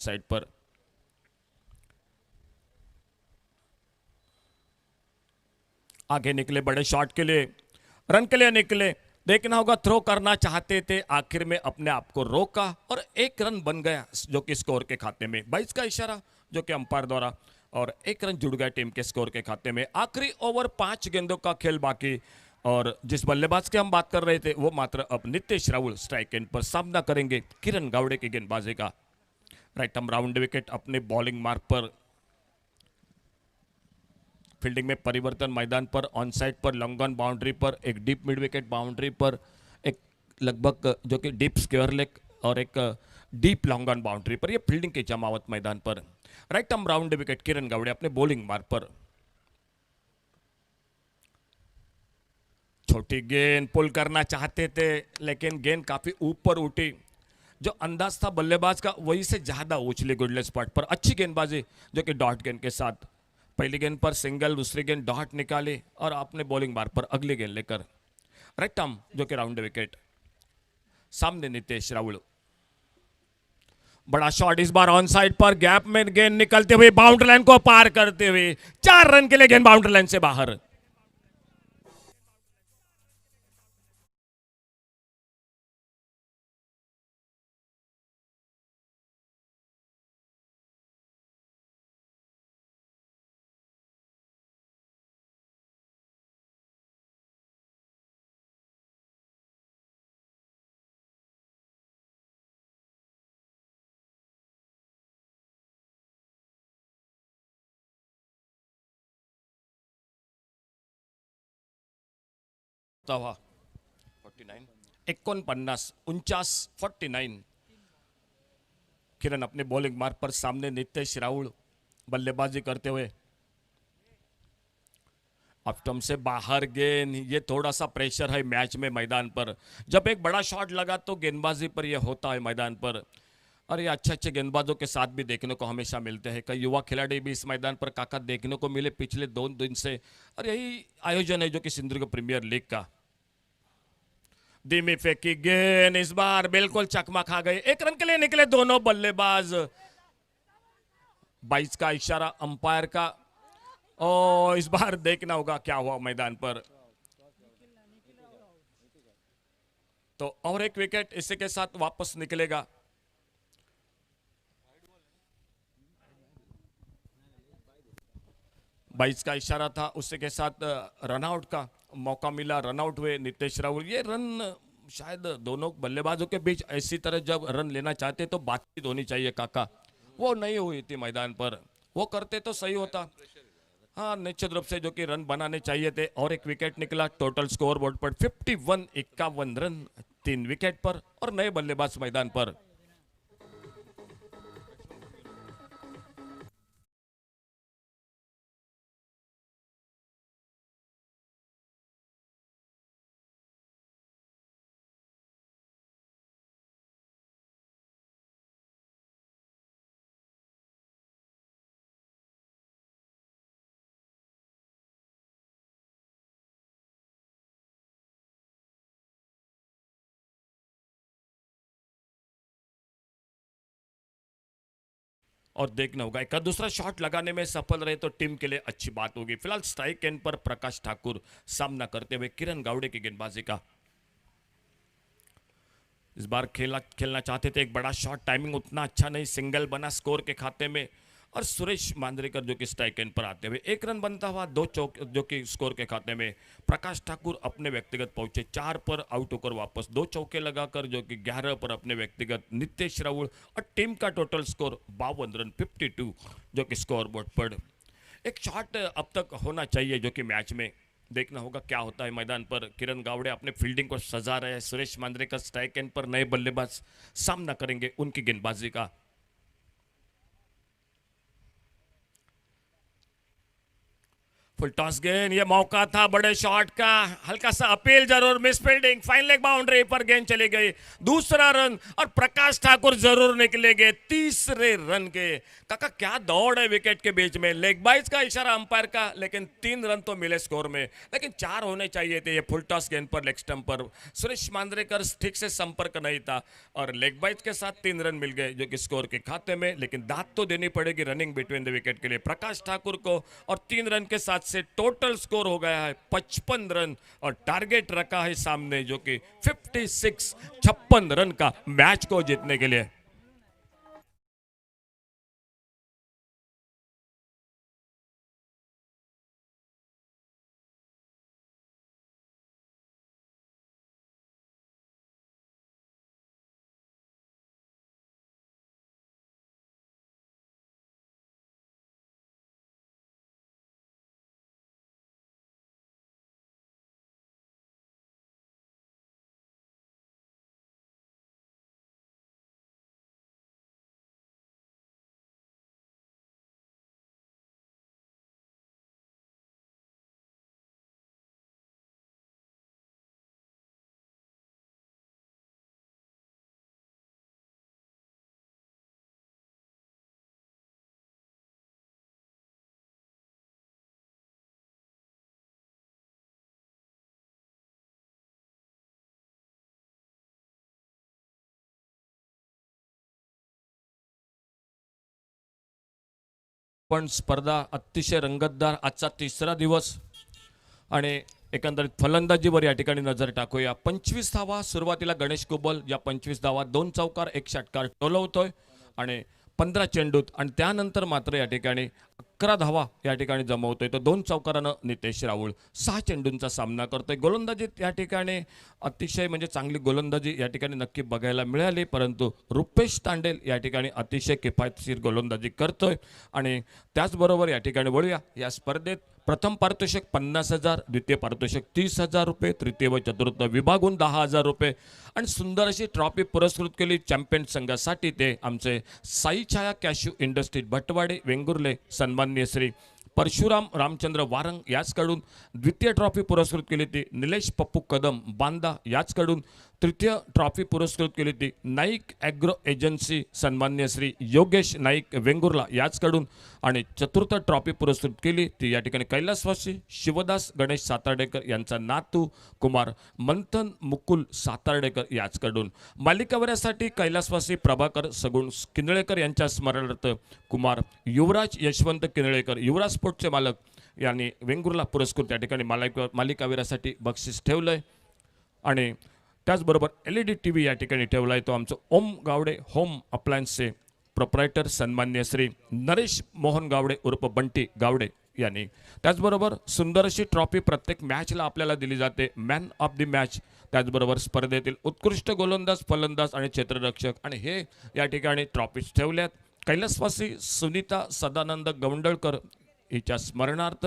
साइड पर। आगे निकले बड़े शॉट के लिए, रन के लिए निकले। देखना होगा थ्रो करना चाहते थे, आखिर में अपने आप को रोका और एक रन बन गया जो कि स्कोर के खाते में। 22 का इशारा जो कि अंपायर द्वारा, और एक रन जुड़ गया टीम के स्कोर के खाते में। आखिरी ओवर 5 गेंदों का खेल बाकी, और जिस बल्लेबाज की हम बात कर रहे थे वो मात्र अब नितेश राहुल स्ट्राइक एंड पर सामना करेंगे किरण गावड़े की गेंदबाजी का। राइट आर्म राउंड विकेट अपने बॉलिंग मार्क पर। फील्डिंग में परिवर्तन मैदान पर, ऑन साइड पर, लॉन्ग ऑन बाउंड्री पर, एक डीप मिड विकेट बाउंड्री पर, एक लगभग जो कि डीप स्क्वायर लेग और एक डीप लॉन्ग ऑन बाउंड्री पर। ये फील्डिंग की जमावट मैदान पर। Right arm round wicket Kiran Gawade अपने बॉलिंग मार्क पर। छोटी गेंद पुल करना चाहते थे लेकिन गेंद काफी ऊपर उठी। जो अंदाज था बल्लेबाज का वही से ज्यादा उछली गुडले स्पॉट पर। अच्छी गेंदबाजी जो कि डॉट गेंद के साथ। पहली गेंद पर सिंगल, दूसरी गेंद डॉट निकाली और अपने बॉलिंग मार्क पर अगली गेंद लेकर राइट आर्म जो कि राउंड विकेट। सामने नितेश राहुल, बड़ा shot is bar on side per, gap में गेंद निकलते हुए बाउंड्री लाइन को पार करते हुए 4 रन के लिए गेंद बाउंड्री लाइन से बाहर। तवा 49 49 49। किरण अपने बॉलिंग मार्क पर, सामने नितेश राहुल बल्लेबाजी करते हुए। अब स्टंप से बाहर गेंद, ये थोड़ा सा प्रेशर है मैच में मैदान पर। जब एक बड़ा शॉट लगा तो गेंदबाजी पर यह होता है मैदान पर, और ये अच्छे अच्छे गेंदबाजों के साथ भी देखने को हमेशा मिलते हैं। कई युवा खिलाड़ी भी इस मैदान पर काका देखने को मिले पिछले 2 दिन से, और यही आयोजन है जो कि सिंधुदुर्ग प्रीमियर लीग का। धीमी फेंकी गेंद इस बार बिल्कुल चकमा खा गए। 1 रन के लिए निकले दोनों बल्लेबाज। 22 का इशारा अंपायर का, और इस बार देखना होगा क्या हुआ मैदान पर। तो और एक विकेट इसी के साथ वापस निकलेगा। बाईस का इशारा था, उसी के साथ रनआउट का मौका मिला। रनआउट हुए नितेश राहुल। ये रन शायद दोनों बल्लेबाजों के बीच ऐसी तरह जब रन लेना चाहते तो बातचीत होनी चाहिए काका, वो नहीं हुई थी मैदान पर। वो करते तो सही होता। हाँ, निश्चित रूप से जो कि रन बनाने चाहिए थे। और एक विकेट निकला। टोटल स्कोर बोर्ड पर 51 रन 3 विकेट पर, और नए बल्लेबाज मैदान पर। और देखना होगा एक दूसरा शॉट लगाने में सफल रहे तो टीम के लिए अच्छी बात होगी। फिलहाल स्ट्राइक एंड पर प्रकाश ठाकुर सामना करते हुए किरण गावड़े की गेंदबाजी का। इस बार खेलना चाहते थे, एक बड़ा शॉट, टाइमिंग उतना अच्छा नहीं, सिंगल बना स्कोर के खाते में। और सुरेश मांद्रेकर जो कि स्ट्राइक एंड पर आते हुए 1 रन बनता हुआ 2 चौक जो कि स्कोर के खाते में। प्रकाश ठाकुर अपने व्यक्तिगत पहुंचे 4 पर आउट होकर वापस 2 चौके लगाकर जो कि 11 पर अपने व्यक्तिगत। नितेश राहुल और टीम का टोटल स्कोर 52 रन 52 जो कि स्कोर बोर्ड पर। एक शॉट अब तक होना चाहिए जो कि मैच में। देखना होगा क्या होता है मैदान पर। किरण गावड़े अपने फील्डिंग को सजा रहे हैं। सुरेश मांद्रेकर स्ट्राइक एंड पर, नए बल्लेबाज सामना करेंगे उनकी गेंदबाजी का। फुल टॉस गेंद, ये मौका था बड़े शॉट का, हल्का सा अपील जरूर, misfielding, fine leg boundary पर गेंद चली गई, दूसरा रन और प्रकाश ठाकुर जरूर निकलेंगे तीसरे रन के। काका क्या दौड़ है विकेट के बीच में, लेग बाइज का इशारा अंपायर का, लेकिन 3 रन तो मिले स्कोर में, लेकिन 4 होने चाहिए थे। ये फुल टॉस गेंद पर लेग स्टंप पर सुरेश मांजरेकर ठीक से संपर्क नहीं था और लेग बाइज के साथ 3 रन मिल गए जो कि स्कोर के खाते में, लेकिन दाद तो देनी पड़ेगी रनिंग बिटवीन द विकेट के लिए प्रकाश ठाकुर को। और 3 रन के साथ से टोटल स्कोर हो गया है 55 रन और टारगेट रखा है सामने जो कि 56 रन का मैच को जीतने के लिए। पण स्पर्धा अतिशय रंगतदार, आजचा तिसरा दिवस आणि एकंदरीत फलंदाजीवर या ठिकाणी नजर टाकूया। 25 धावा सुरुवातीला गणेश कुबल या 25 धावा 2 चौकार 1 षटकार टोलवतोय आणि 15 चेंडूत आणि त्यानंतर मात्र या ठिकाणी 11 धावा या ठिकाणी जमवतोय तो 2 चौकारानं नितेश राहुल 6 चेंडूंचा सामना करतोय। गोलंदाजीत या ठिकाणी अतिशय म्हणजे चांगली गोलंदाजी या ठिकाणी नक्की बघायला मिळाली, परंतु रुपेश तांडेल या ठिकाणी अतिशय किफायतशीर गोलंदाजी करतोय। आणि त्याचबरोबर या ठिकाणी वळूया या स्पर्धेत प्रथम पारितोषिक 50,000, द्वितीय पारितोषिक 30,000 रुपये, तृतीय व चतुर्थ विभागून 10,000 रुपये आणि सुंदर अशी ट्रॉफी पुरस्कृत केली चॅम्पियन संघासाठी ते आमचे साई छाया कॅश्यू इंडस्ट्री भटवाडे वेंगुर्ले सन्माननीय श्री परशुराम रामचंद्र वारंग याचकडून, द्वितीय ट्रॉफी पुरस्कृत केली ती निलेश पप्पू कदम बांदा याचकडून, तृतीय ट्रॉफी पुरस्कृत केली ती नाईक ॲग्रो एजन्सी सन्मान्य श्री योगेश नाईक वेंगुर्ला याचकडून आणि चतुर्थ ट्रॉफी पुरस्कृत केली ती या ठिकाणी कैलासवासी शिवदास गणेश सातार्डेकर यांचा नातू कुमार मंथन मुकुल सातार्डेकर याचकडून। मालिकावऱ्यासाठी कैलासवासी प्रभाकर सगुण किनळेकर यांच्या स्मरणार्थ कुमार युवराज यशवंत किनळेकर युवराज स्पोर्टचे मालक यांनी वेंगुर्ला पुरस्कृत या ठिकाणी मालिकावीरासाठी बक्षीस ठेवलंय। आणि त्याचबरोबर LED TV या ठिकाणी ठेवला आहे तो आमचं ओम गावडे होम अप्लायन्सचे प्रोप्रायटर सन्मान्य श्री नरेश मोहन गावडे उर्फ बंटी गावडे यांनी। त्याचबरोबर सुंदर अशी ट्रॉफी प्रत्येक मॅचला आपल्याला दिली जाते, मॅन ऑफ द मॅच, त्याचबरोबर स्पर्धेतील उत्कृष्ट गोलंदाज फलंदाज आणि क्षेत्ररक्षक, आणि हे या ठिकाणी ट्रॉफीज ठेवल्यात। कैलासवासी सुनीता सदानंद गवंडळकर हिच्या स्मरणार्थ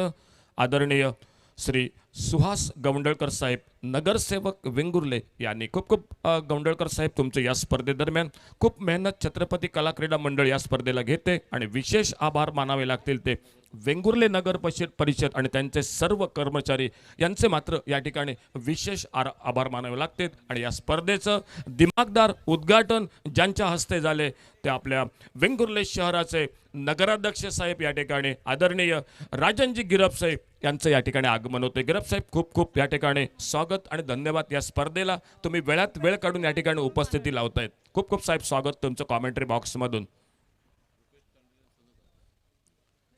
आदरणीय श्री सुहास गवंडळकर साहेब नगरसेवक वेंगुर्ले यांनी खूप खूप गवंडळकर साहेब तुमचे या स्पर्धेदरम्यान खूप मेहनत छत्रपती कला क्रीडा मंडळ या स्पर्धेला घेते आणि विशेष आभार मानावे लागतील ते वेंगुर्ले नगर परिषद आणि त्यांचे सर्व कर्मचारी यांचे मात्र या ठिकाणी विशेष आभार मानावे लागतील। आणि या स्पर्धेचं दिमागदार उद्घाटन ज्यांच्या हस्ते झाले ते आपल्या वेंगुर्ले शहराचे नगराध्यक्ष साहेब या ठिकाणी आदरणीय राजनजी गिरप साहेब यांचं या ठिकाणी आगमन होते। गिरप साहेब खूप खूप या ठिकाणी स्वागत आणि धन्यवाद, या स्पर्धेला तुम्ही वेळात वेळ काढून या ठिकाणी उपस्थिती लावतायत। खूप खूप साहेब स्वागत तुमचं कॉमेंट्री बॉक्समधून।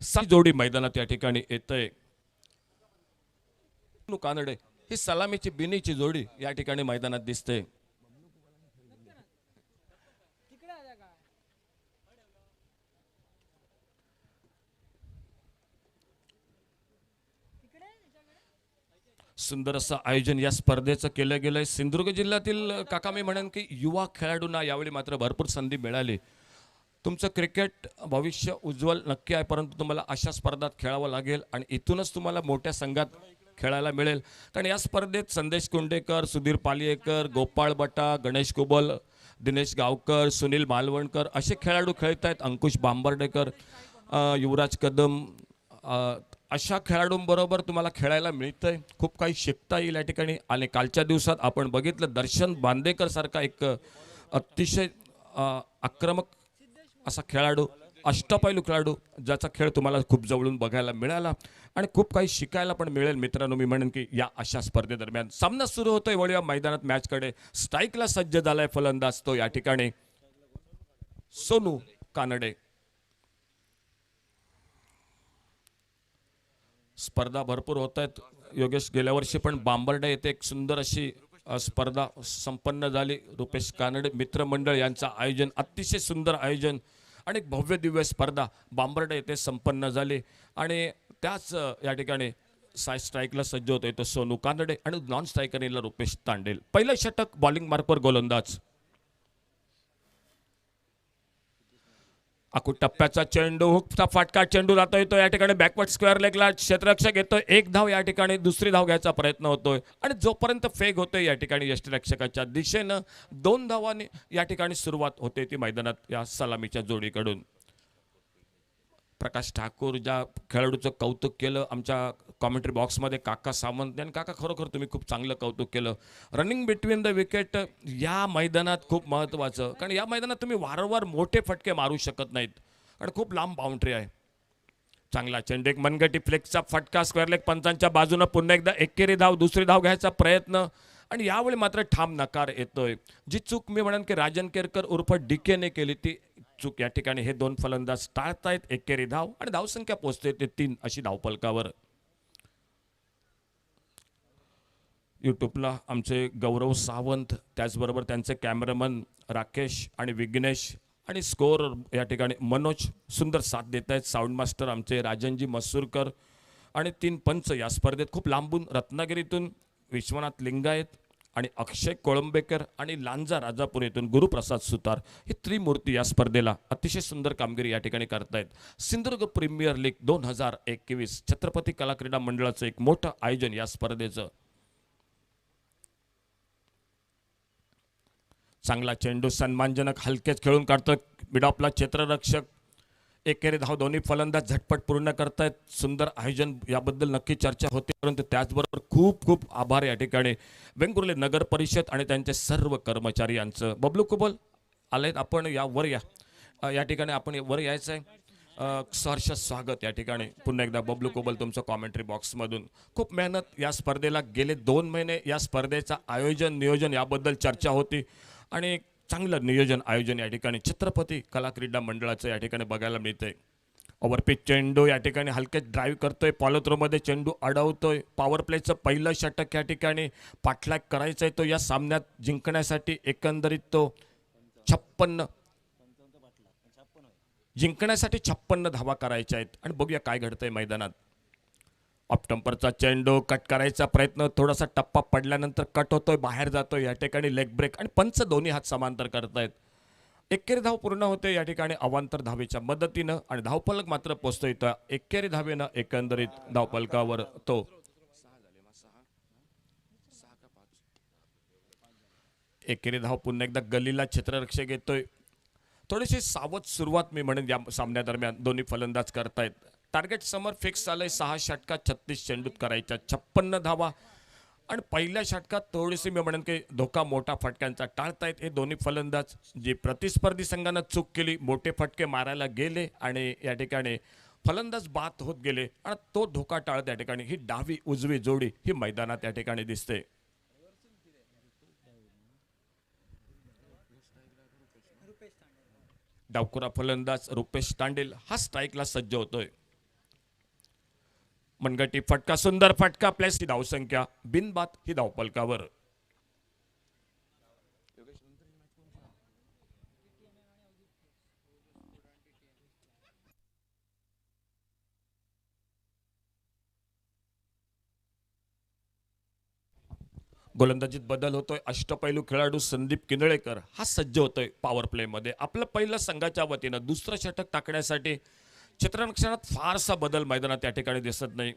सात जोडी मैदानात या ठिकाणी येतंय कानडे ही सलामीची बिनीची जोडी या ठिकाणी मैदानात दिसते। सुंदर असं आयोजन या स्पर्धेचं केलं गेलंय। सिंधुदुर्ग जिल्ह्यातील काका मी म्हणेन की युवा खेळाडूंना यावेळी मात्र भरपूर संधी मिळाली। तुमचं क्रिकेट भविष्य उज्ज्वल नक्की आहे, परंतु तुम्हाला अशा स्पर्धात खेळावं लागेल आणि इथूनच तुम्हाला मोठ्या संघात खेळायला मिळेल। कारण या स्पर्धेत संदेश कुंडेकर, सुधीर पालियेकर, गोपाळ बटा, गणेश कुबल, दिनेश गावकर, सुनील मालवणकर असे खेळाडू खेळत आहेत। अंकुश बांबर्डेकर, युवराज कदम, अशा खेळाडूंबरोबर तुम्हाला खेळायला मिळतंय, खूप काही शिकता येईल या ठिकाणी. आणि कालच्या दिवसात आपण बघितलं दर्शन बांदेकर सारखा एक अतिशय आक्रमक असा खेळाडू, अष्टपैलू खेळाडू, ज्याचा खेळ तुम्हाला खूप जवळून बघायला मिळाला आणि खूप काही शिकायला पण मिळेल. मित्रांनो, मी म्हणेन की या अशा स्पर्धेदरम्यान सामना सुरू होतोय. वळूया मैदानात मॅचकडे. स्ट्राईकला सज्ज झालाय फलंदाज तो या ठिकाणी सोनू कानडे. स्पर्धा भरपूर होत आहेत योगेश. गेल्या वर्षी पण बांबर्डे येथे एक सुंदर अशी स्पर्धा संपन्न झाली. रुपेश कानडे मित्रमंडळ यांचं आयोजन, अतिशय सुंदर आयोजन आणि एक भव्य दिव्य स्पर्धा बांबर्डे येथे संपन्न झाली. आणि त्याच या ठिकाणी स्ट्राईकला सज्ज होतोय तो सोनू कानडे आणि नॉन स्ट्रायकरला रुपेश तांडेल. पहिलं षटक बॉलिंग मार्कवर गोलंदाज. आखू टप्प्याचा चेंडू, हुकचा फाटका चेंडू जातोय तो या ठिकाणी बॅकवर्ड स्क्वेअर लेगला. क्षेत्ररक्षक येतोय, एक धाव या ठिकाणी, दुसरी धाव घ्यायचा प्रयत्न होतोय आणि जोपर्यंत फेक होतोय या ठिकाणी यष्टिरक्षकाच्या दिशेनं 2 धावांनी या ठिकाणी सुरुवात होते ती मैदानात या सलामीच्या जोडीकडून. प्रकाश ठाकूर ज्या खेळाडूचं कौतुक केलं आमच्या कॉमेंट्री बॉक्समध्ये, काका सावंत, आणि काका खरोखर तुम्ही खूप चांगलं कौतुक केलं. रनिंग बिटवीन द विकेट या मैदानात खूप महत्त्वाचं, कारण या मैदानात तुम्ही वारंवार मोठे फटके मारू शकत नाहीत आणि खूप लांब बाउंड्री आहे. चांगला चेंडू, एक मनगटी फ्लेक्सचा फटका स्क्वेअर लेग पंचांच्या बाजूनं. पुन्हा एकदा एकेरी धाव, दुसरी धाव घ्यायचा प्रयत्न आणि यावेळी मात्र ठाम नकार येतोय. जी चूक मी म्हणेन की राजन केरकर उर्फ डीकेने केली ती चूक या ठिकाणी हे 2 फलंदाज टाळतायत. एकेरी धाव आणि धावसंख्या पोहोचते ते 3 अशी धावफलकावर. यूट्यूबला आमचे गौरव सावंत, त्याचबरोबर त्यांचे कॅमेरामन राकेश आणि विघ्नेश आणि स्कोर या ठिकाणी मनोज सुंदर साथ देत आहेत. साऊंड मास्टर आमचे राजनजी मसूरकर आणि 3 पंच या स्पर्धेत खूप लांबून रत्नागिरीतून विश्वनाथ लिंगायत आणि अक्षय कोळंबेकर आणि लांजा राजापूर येथून गुरुप्रसाद सुतार, ही त्रिमूर्ती या स्पर्धेला अतिशय सुंदर कामगिरी या ठिकाणी करतायत. सिंधुदुर्ग प्रीमियर लीग 2021 छत्रपती कला क्रीडा मंडळाचं एक मोठं आयोजन या स्पर्धेचं. चांगला चेंडू सन्मानजनक हलकेच खेळून काढतोय मिडॉपला क्षेत्ररक्षक. एकेरी धाव दोन्ही फलंदाज झटपट पूर्ण करतायत. सुंदर आयोजन, याबद्दल नक्की चर्चा होते, परंतु त्याचबरोबर खूप खूप आभार या ठिकाणी वेंगुर्ले नगर परिषद आणि त्यांचे सर्व कर्मचारी यांचं. बबलू कुबल आलेत, आपण यावर या ठिकाणी आपण वर यायचं आहे. सहर्ष स्वागत या ठिकाणी पुन्हा एकदा बबलू कुबल तुमचं कॉमेंट्री बॉक्समधून. खूप मेहनत या स्पर्धेला, गेले 2 महिने या स्पर्धेचं आयोजन नियोजन याबद्दल चर्चा होती आणि चांगलं नियोजन आयोजन या ठिकाणी छत्रपती कला क्रीडा मंडळाचं या ठिकाणी बघायला मिळतंय. ओव्हरपिच चेंडू या ठिकाणी हलकेच ड्राईव्ह करतोय, पॉलोथ्रोमध्ये चेंडू अडवतोय. पॉवर प्लेचं पहिलं षटक या ठिकाणी पाठलाग करायचा आहे तो या सामन्यात जिंकण्यासाठी. एकंदरीत तो 56 धावा करायच्या आहेत आणि बघूया काय घडतंय मैदानात. ऑफ टम्परचा चेंडू कट करायचा प्रयत्न, थोडासा टप्पा पडल्यानंतर कट होतोय, बाहेर जातोय या ठिकाणी. लेग ब्रेक आणि पंच दोन्ही हात समांतर करतायत. एकेरी धाव पूर्ण होते या ठिकाणी अवांतर धावेच्या मदतीनं आणि धावफलक मात्र पोचतोय त्या एकेरी धावेनं एकंदरीत धावफलकावर तो. एकेरी धाव पुन्हा एकदा गलीला क्षेत्ररक्षक येतोय. थोडीशी सावध सुरुवात मी म्हणेन या सामन्यादरम्यान दोन्ही फलंदाज करतायत. टार्गेट समोर फिक्स झालंय, 6 षटकात 36 चेंडूत करायच्या 56 धावा आणि पहिल्या षटकात थोडीशी मी म्हणेन की धोका मोठा फटक्यांचा टाळतायत हे दोन्ही फलंदाज. जी प्रतिस्पर्धी संघानं चूक केली, मोठे फटके मारायला गेले आणि या ठिकाणी फलंदाज बाद होत गेले आणि तो धोका टाळत या ठिकाणी ही डावी उजवी जोडी ही मैदानात या ठिकाणी दिसते. डावखुरा फलंदाज रुपेश तांडेल हा स्ट्राईकला सज्ज होतोय. मनगटी फटका, सुंदर फटका, प्लेस ही धावसंख्या, बिनबाद ही धावफलकावर. गोलंदाजीत बदल होतोय. अष्टपैलू खेळाडू संदीप किनळेकर हा सज्ज होतोय पॉवर प्ले मध्ये. आपलं पहिलं संघाच्या वतीनं दुसरं षटक टाकण्यासाठी क्षेत्ररक्षणात फारसा बदल मैदानात या ठिकाणी दिसत नाही.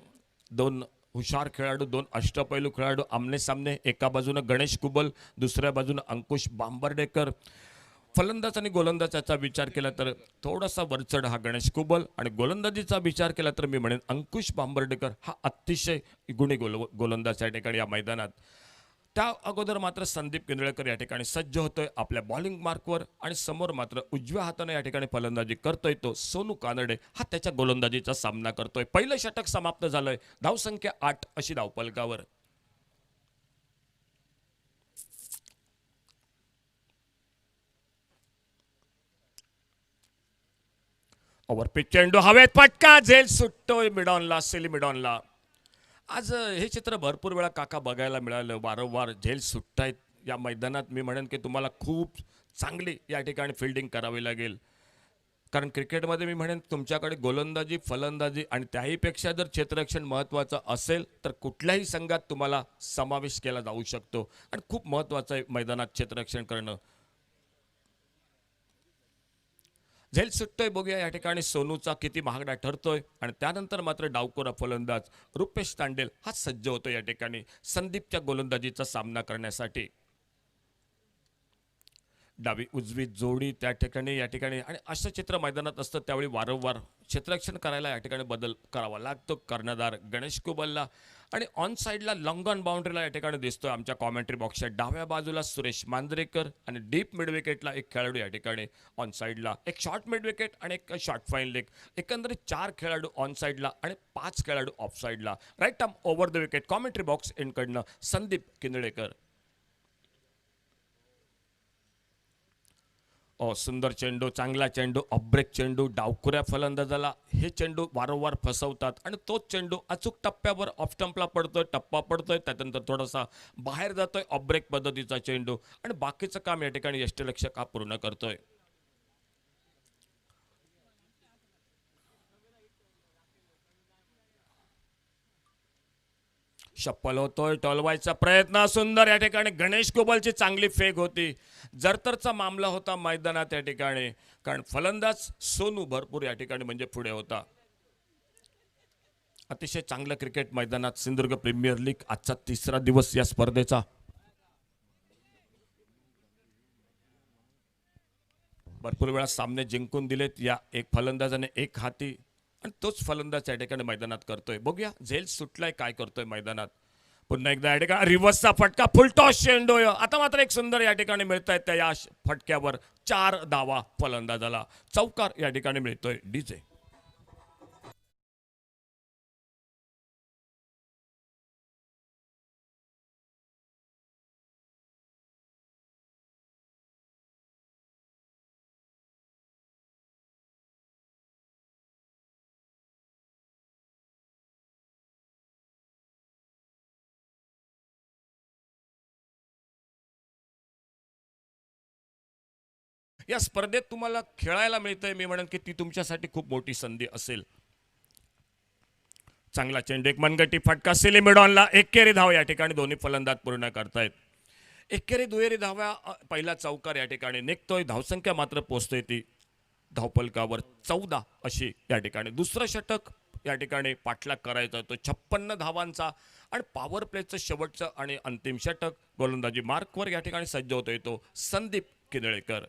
2 हुशार खेळाडू, 2 अष्टपैलू खेळाडू आमने सामने. एका बाजूनं गणेश कुबल, दुसऱ्या बाजूनं अंकुश बांबर्डेकर. फलंदाज आणि गोलंदाजाचा विचार केला तर थोडासा वरचढ हा गणेश कुबल आणि गोलंदाजीचा विचार केला तर मी म्हणेन अंकुश बांबर्डेकर हा अतिशय गुणी गोलंदाज या ठिकाणी या मैदानात. त्या अगोदर मात्र संदीप किंदळेकर या ठिकाणी सज्ज होतोय आपल्या बॉलिंग मार्कवर आणि समोर मात्र उजव्या हाताने या ठिकाणी फलंदाजी करतोय तो सोनू कानडे हा त्याच्या गोलंदाजीचा सामना करतोय. पहिलं षटक समाप्त झालंय. धावसंख्या 8 अशी धावफलकावर. ओव्हरपिच चेंडू हवेत फटका झेल सुटतोय मिडॉनला सेली मिडॉनला. आज हे चित्र भरपूर वेळा काका बघायला मिळालं. वारंवार झेल सुटतायत या मैदानात. मी म्हणेन की तुम्हाला खूप चांगली या ठिकाणी फिल्डिंग करावी लागेल, कारण क्रिकेटमध्ये मी म्हणेन तुमच्याकडे गोलंदाजी फलंदाजी आणि त्याहीपेक्षा जर क्षेत्ररक्षण महत्त्वाचं असेल तर कुठल्याही संघात तुम्हाला समावेश केला जाऊ शकतो आणि खूप महत्त्वाचं आहे मैदानात क्षेत्ररक्षण करणं. झेल सुटतोय. बघूया या ठिकाणी सोनूचा किती महागडा ठरतोय आणि त्यानंतर मात्र डावखोरा फलंदाज रुपेश तांडेल हा सज्ज होतो या ठिकाणी संदीपच्या गोलंदाजीचा सामना करण्यासाठी. डावी उजवी जोडी त्या ठिकाणी या ठिकाणी आणि असं चित्र मैदानात असतं त्यावेळी वारंवार क्षेत्ररक्षण करायला या ठिकाणी बदल करावा लागतो कर्णधार गणेश कुबलला. आणि ऑन साईडला लॉंग ऑन बाउंड्रीला या ठिकाणी दिसतोय आमच्या कॉमेंट्री बॉक्सच्या डाव्या बाजूला सुरेश मांजरेकर आणि डीप मिड विकेटला एक खेळाडू या ठिकाणी ऑन साईडला, एक शॉर्ट मिड विकेट आणि एक शॉर्ट फाईन लेग. एकंदरीत 4 खेळाडू ऑन साईडला आणि 5 खेळाडू ऑफ साईडला. Right arm over the wicket commentary box एंडकडनं संदीप किंदळेकर. सुंदर चेंडू, चांगला चेंडू, ऑफब्रेक चेंडू. डावखुऱ्या फलंदाजाला हे चेंडू वारंवार फसवतात आणि तोच चेंडू अचूक टप्प्यावर ऑफ स्टंपला पडतोय, टप्पा पडतोय, त्यानंतर थोडासा बाहेर जातोय. ऑफब्रेक पद्धतीचा चेंडू आणि बाकीचं काम या ठिकाणी यष्टिरक्षक हा पूर्ण करतोय. शप्पल होतोय, टोलवायचा प्रयत्न. सुंदर या ठिकाणी गणेश कुबलची चांगली फेक होती. जरतरचा मामला होता मैदानात या ठिकाणी, कारण फलंदाज सोनू भरपूर या ठिकाणी म्हणजे पुढे होता. अतिशय चांगलं क्रिकेट मैदानात सिंधुदुर्ग प्रीमियर लीग आजचा 3रा दिवस या स्पर्धेचा. भरपूर वेळा सामने जिंकून दिलेत या एक फलंदाजाने एक हाती आणि तोच फलंदाज या ठिकाणी मैदानात करतोय. बघूया झेल सुटलाय काय करतोय मैदानात. पुन्हा एकदा या ठिकाणी रिव्हर्सचा फटका, फुल टॉस चेंडू. आता मात्र एक सुंदर या ठिकाणी मिळत आहेत त्या या फटक्यावर 4 धावा फलंदाजाला. चौकार या ठिकाणी मिळतोय डीजे. या स्पर्धेत तुम्हाला खेळायला मिळतंय, मी म्हणेन की ती तुमच्यासाठी खूप मोठी संधी असेल. चांगला चेंडू, एक मनगटी फटका सेली मिडॉनला. एकेरी धाव या ठिकाणी दोन्ही फलंदाज पूर्ण करतायत. एकेरी दुहेरी धाव्या पहिला चौकार या ठिकाणी निघतोय. धावसंख्या मात्र पोहोचतोय ती धावफलकावर 14 अशी या ठिकाणी. दुसरं षटक या ठिकाणी पाठलाग करायचा तो 56 धावांचा आणि पॉवर प्लेचं शेवटचं आणि अंतिम षटक गोलंदाजी मार्कवर या ठिकाणी सज्ज होतोय तो संदीप किंदळेकर.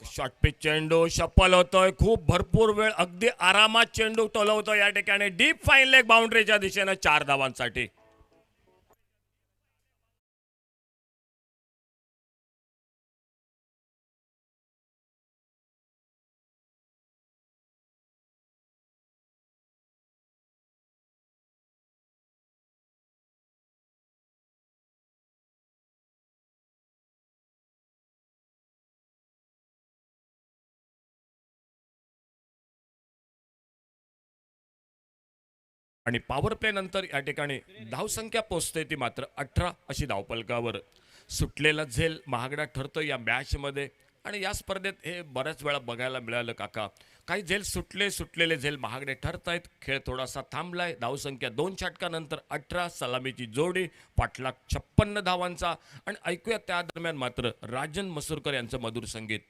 शॉर्ट पिच चेंडू, शप्पल होतोय. खूप भरपूर वेळ अगदी आरामात चेंडू टोलवतोय या ठिकाणी. डीप फाईन लेग बाउंड्रीच्या दिशेनं 4 धावांसाठी. आणि पॉवर प्ले नंतर या ठिकाणी धावसंख्या पोचते ती मात्र 18 अशी धावफलकावर. सुटलेला झेल महागडा ठरतो या मॅचमध्ये आणि या स्पर्धेत हे बऱ्याच वेळा बघायला मिळालं काका. काही झेल सुटलेले झेल महागडे ठरतायत. खेळ थोडासा थांबलाय. धावसंख्या 2 षटकानंतर 18, सलामीची जोडी, पाठलाग 56 धावांचा आणि ऐकूया त्या दरम्यान मात्र राजन मसूरकर यांचं मधुर संगीत.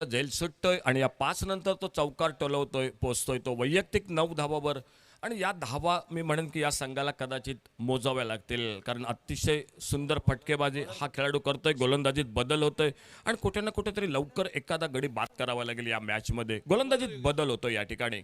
झेल सुटतोय आणि या 5 नंतर तो चौकार टोलवतोय, पोचतोय तो वैयक्तिक 9 धावावर. आणि या धावा मी म्हणेन की या संघाला कदाचित मोजाव्या लागतील, कारण अतिशय सुंदर फटकेबाजी हा खेळाडू करतोय. गोलंदाजीत बदल होतोय आणि कुठे ना कुठेतरी लवकर एखादा गडी बाद करावा लागेल या मॅचमध्ये. गोलंदाजीत बदल होतोय या ठिकाणी.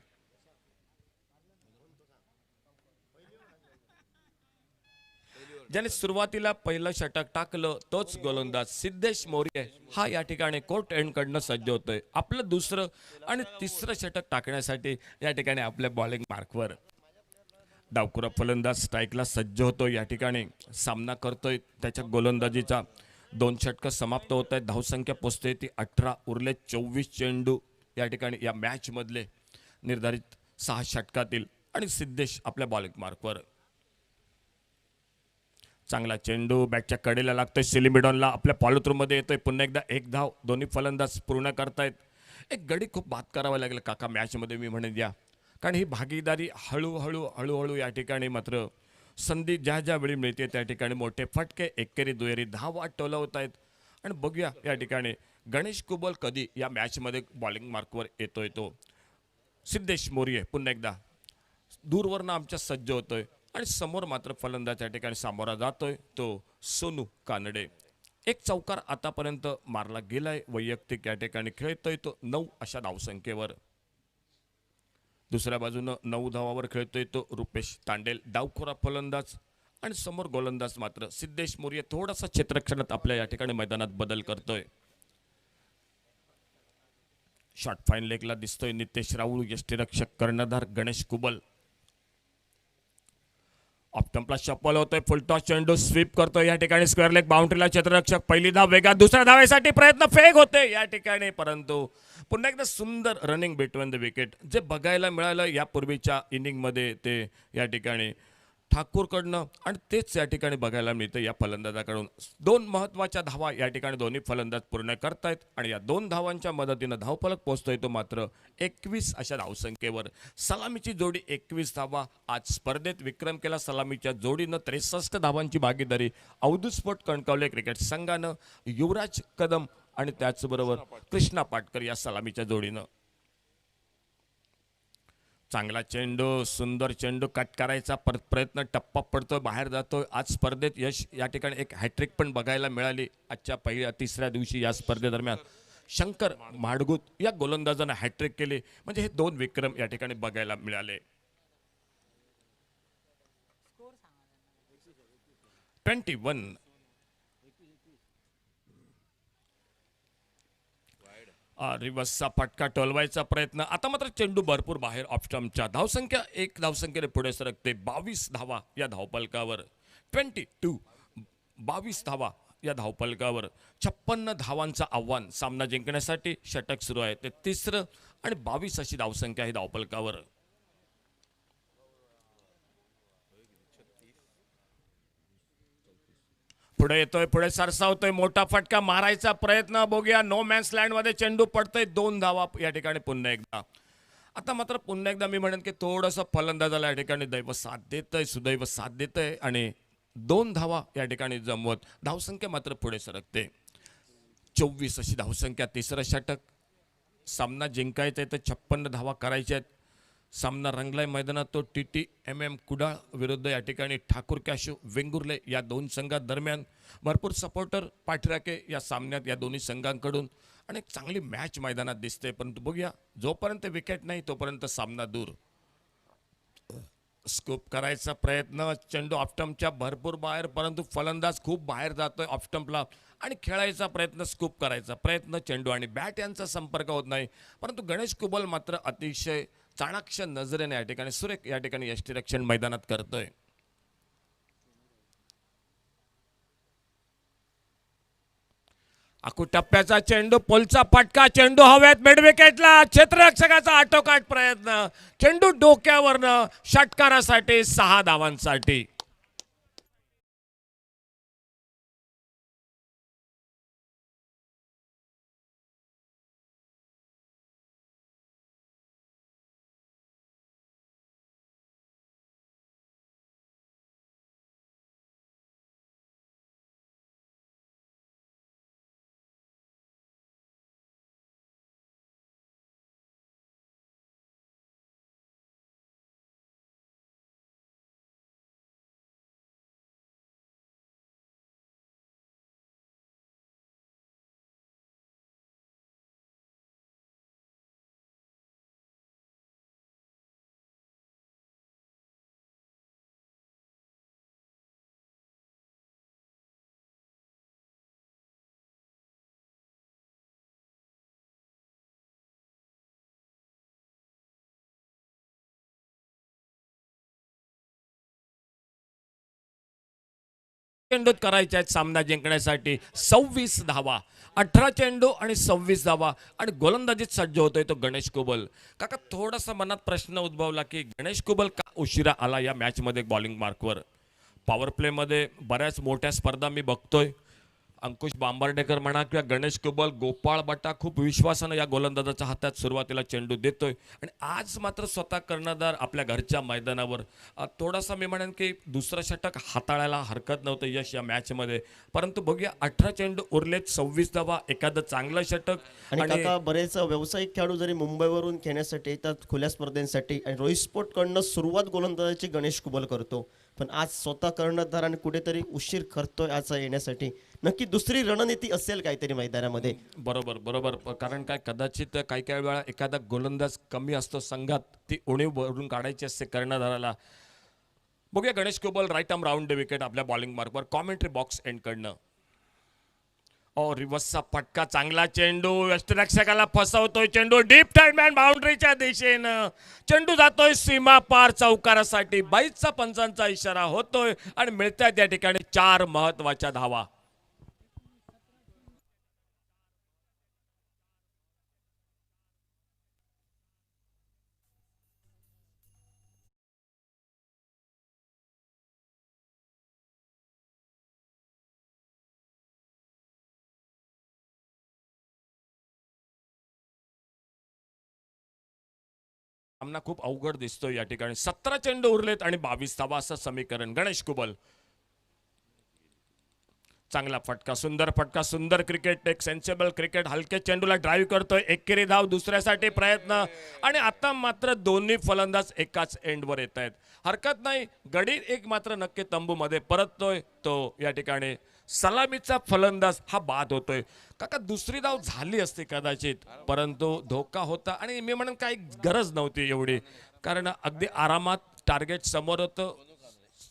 ज्याने सुरुवातीला पहिलं षटक टाकलं तोच गोलंदाज सिद्धेश मोरे हा या ठिकाणी कोर्ट एंड कडनं सज्ज होतोय आपलं दुसरं आणि तिसरं षटक टाकण्यासाठी. या ठिकाणी आपल्या बॉलिंग मार्कवर डावखुरा फलंदाज स्ट्राईकला सज्ज होतोय. या ठिकाणी सामना करतोय त्याच्या गोलंदाजीचा. 2 षटकं समाप्त होत आहेत. धावसंख्या पोचते ती 18. उरले 24 चेंडू या ठिकाणी या मॅच मधले निर्धारित 6 षटकातील. आणि सिद्धेश आपल्या बॉलिंग मार्कवर. चांगला चेंडू बॅटच्या कडेला लागतोय. सिलिमिडॉनला आपल्या फॉलोथ्रूमध्ये येतोय. पुन्हा एकदा 1 धाव दोन्ही फलंदाज पूर्ण करतायत. एक गडी खूप बाद करावा लागेल काका मॅचमध्ये मी म्हणेन या, कारण ही भागीदारी हळूहळू या ठिकाणी मात्र संधी ज्या ज्या वेळी मिळते त्या ठिकाणी मोठे फटके एकेरी दुहेरी धावा टोलवत आहेत. आणि बघूया या ठिकाणी गणेश कुबल कधी या मॅचमध्ये बॉलिंग मार्कवर येतोय. तो सिद्धेश मोरे पुन्हा एकदा दूरवरनं आमच्या सज्ज होतोय आणि समोर मात्र फलंदाज या ठिकाणी सामोरा जातोय तो सोनू कानडे. एक चौकार आतापर्यंत मारला गेलाय वैयक्तिक. या ठिकाणी खेळतोय तो 9 अशा धावसंख्येवर. दुसऱ्या बाजूनं 9 धावावर खेळतोय तो रुपेश तांडेल डावखोरा फलंदाज. आणि समोर गोलंदाज मात्र सिद्धेश मोरे थोडासा क्षेत्ररक्षणात आपल्या या ठिकाणी मैदानात बदल करतोय. शॉर्ट फाईन लेगला दिसतोय नितेश राऊळ, यष्टीरक्षक कर्णधार गणेश कुबल. ऑप्टम्पला शपल होतोय. फुलटॉस चेंडू स्वीप करतोय या ठिकाणी स्क्वेअर लेग बाउंड्रीला. क्षेत्ररक्षक पहिली धाव वेगात, दुसऱ्या धावेसाठी प्रयत्न फेक होते या ठिकाणी, परंतु पुन्हा एकदा सुंदर रनिंग बिटवीन द विकेट जे बघायला मिळालं यापूर्वीच्या इनिंगमध्ये ते या ठिकाणी ठाकूरकडनं आणि तेच या ठिकाणी बघायला मिळतं या फलंदाजाकडून. 2 महत्त्वाच्या धावा या ठिकाणी दोन्ही फलंदाज पूर्ण करतायत आणि या 2 धावांच्या मदतीनं धावफलक पोहोचतोय तो मात्र 21 अशा धावसंख्येवर. सलामीची जोडी 21 धावा. आज स्पर्धेत विक्रम केला सलामीच्या जोडीनं. 63 धावांची भागीदारी अवधूत स्पोर्ट कणकवली क्रिकेट संघानं. युवराज कदम आणि त्याचबरोबर कृष्णा पाटकर या सलामीच्या जोडीनं. चांगला चेंडू, सुंदर चेंडू कट करायचा प्रयत्न टप्पा पडतो, बाहेर जातो. आज स्पर्धेत यश या ठिकाणी एक हॅट्रिक पण बघायला मिळाली आजच्या पहिल्या तिसऱ्या दिवशी या स्पर्धेदरम्यान. शंकर माडगूत या गोलंदाजानं हॅट्रिक केली, म्हणजे हे 2 विक्रम या ठिकाणी बघायला मिळाले. 21. रिवर्सचा फटका टोलवायचा प्रयत्न. आता मात्र चेंडू भरपूर बाहेर ऑफ स्टंपच्या. धावसंख्या 1 धावसंख्येने पुढे सरकते. 22 धावा या धावपलकावर. 22 22 धावा या धावपलकावर. 56 धावांचं आव्हान सामना जिंकण्यासाठी. षटक सुरू आहे ते तिसरं आणि 22 अशी धावसंख्या आहे धावपलकावर. पुढे येतोय, पुढे सरसावतोय, मोठा फटका मारायचा प्रयत्न. बघूया नो मॅन्स लँड मध्ये चेंडू पडतोय. 2 धावा या ठिकाणी पुन्हा एकदा. आता मात्र पुन्हा एकदा मी म्हणेन की थोडंसं फलंदाजाला या ठिकाणी दैव साथ देतंय, सुदैव साथ देतंय आणि 2 धावा या ठिकाणी जमवत धावसंख्या मात्र पुढे सरकते. 24 अशी धावसंख्या. तिसरं षटक. सामना जिंकायचा आहे तर 56 धावा करायच्या आहेत. सामना रंगलाय मैदानात तो TTMM कुडाळ विरुद्ध या ठिकाणी ठाकूर कॅशू वेंगुर्ले या 2 संघांदरम्यान. भरपूर सपोर्टर पाठराखे या सामन्यात या दोन्ही संघांकडून आणि एक चांगली मॅच मैदानात दिसते. परंतु बघूया जोपर्यंत विकेट नाही तोपर्यंत सामना दूर. स्कूप करायचा प्रयत्न. चेंडू ऑफस्टंपच्या भरपूर बाहेर, परंतु फलंदाज खूप बाहेर जातोय ऑफस्टंपला आणि खेळायचा प्रयत्न, स्कूप करायचा प्रयत्न. चेंडू आणि बॅट यांचा संपर्क होत नाही, परंतु गणेश कुबल मात्र अतिशय चाणाक्ष नजरेने या ठिकाणी सुरेख या ठिकाणी यष्टीरक्षण मैदानात करतोय. टप्प्याचा चेंडू, पोलचा फटका, चेंडू हवेत मिड विकेटला. क्षेत्ररक्षकाचा आटोकाट प्रयत्न. चेंडू डोक्यावरनं षटकारासाठी 6 धावांसाठी. चेंडूत करायचे आहेत सामना जिंकण्यासाठी. 26 धावा, 18 चेंडू आणि 26 धावा, आणि गोलंदाजीत सज्ज होतोय तो गणेश कुबल. काका, थोडासा मनात प्रश्न उद्भवला की गणेश कुबल का उशिरा आला या मॅचमध्ये बॉलिंग मार्कवर. पॉवर प्लेमध्ये बऱ्याच मोठ्या स्पर्धा मी बघतोय. अंकुश बांबर्डेकर म्हणा किंवा गणेश कुबल, गोपाळ बट्टा खूप विश्वासानं या गोलंदाजाच्या हातात सुरुवातीला चेंडू देतोय, आणि आज मात्र स्वतः कर्णधार आपल्या घरच्या मैदानावर. थोडासा मी म्हणेन की दुसरं षटक हाताळायला हरकत नव्हतं यश या मॅचमध्ये. परंतु बघूया, 18 चेंडू उरलेत, 26 धावा, एखादं चांगलं षटक. आणि काका, बरेच व्यावसायिक खेळाडू जरी मुंबईवरून खेळण्यासाठी येतात खुल्या स्पर्धेसाठी, आणि रोहित स्पोर्टकडनं सुरुवात गोलंदाजाची गणेश कुबल करतो, पण आज स्वतः कर्णधार आणि कुठेतरी उशीर करतोय आज येण्यासाठी. नक्की दुसरी रणनीती असेल काहीतरी मैदानामध्ये. बरोबर बरोबर. कारण काय, कदाचित काही काही वेळा एखादा गोलंदाज कमी असतो संघात, ती उणीव भरून काढायची असते कर्णधाराला. बघूया Ganesh Kubal right arm round the wicket आपल्या बॉलिंग मार्कवर कॉमेंट्री बॉक्स एंड कडनं. रिव्हर्सचा फटका, चांगला चेंडू, यष्टरक्षकाला फसवतोय चेंडू, डीप टाइट मॅन बाउंड्रीच्या दिशेनं चेंडू जातोय सीमा पार चौकारासाठी. 22चा पंचांचा इशारा होतोय आणि मिळतात या ठिकाणी 4 महत्वाच्या धावा. सामना खूप अवघड दिसतोय या ठिकाणी. 17 चेंडू उरलेत आणि 22 धावा असं समीकरण. गणेश कुबल, चांगला फटका, सुंदर फटका, सुंदर क्रिकेट, एक सेन्सेबल क्रिकेट. हलके चेंडूला ड्राईव्ह करतोय, एकेरी धाव, दुसऱ्यासाठी प्रयत्न, आणि आता मात्र दोन्ही फलंदाज एकाच एंडवर येत आहेत. हरकत नाही, गडी एक मात्र नक्की तंबूमध्ये परततोय तो या ठिकाणी. सलामीचा फलंदाज हा बाद होतोय. काका, दुसरी धाव झाली असती कदाचित, परंतु धोका होता, आणि मी म्हणून काही गरज नव्हती एवढी, कारण अगदी आरामात टार्गेट समोर होतं,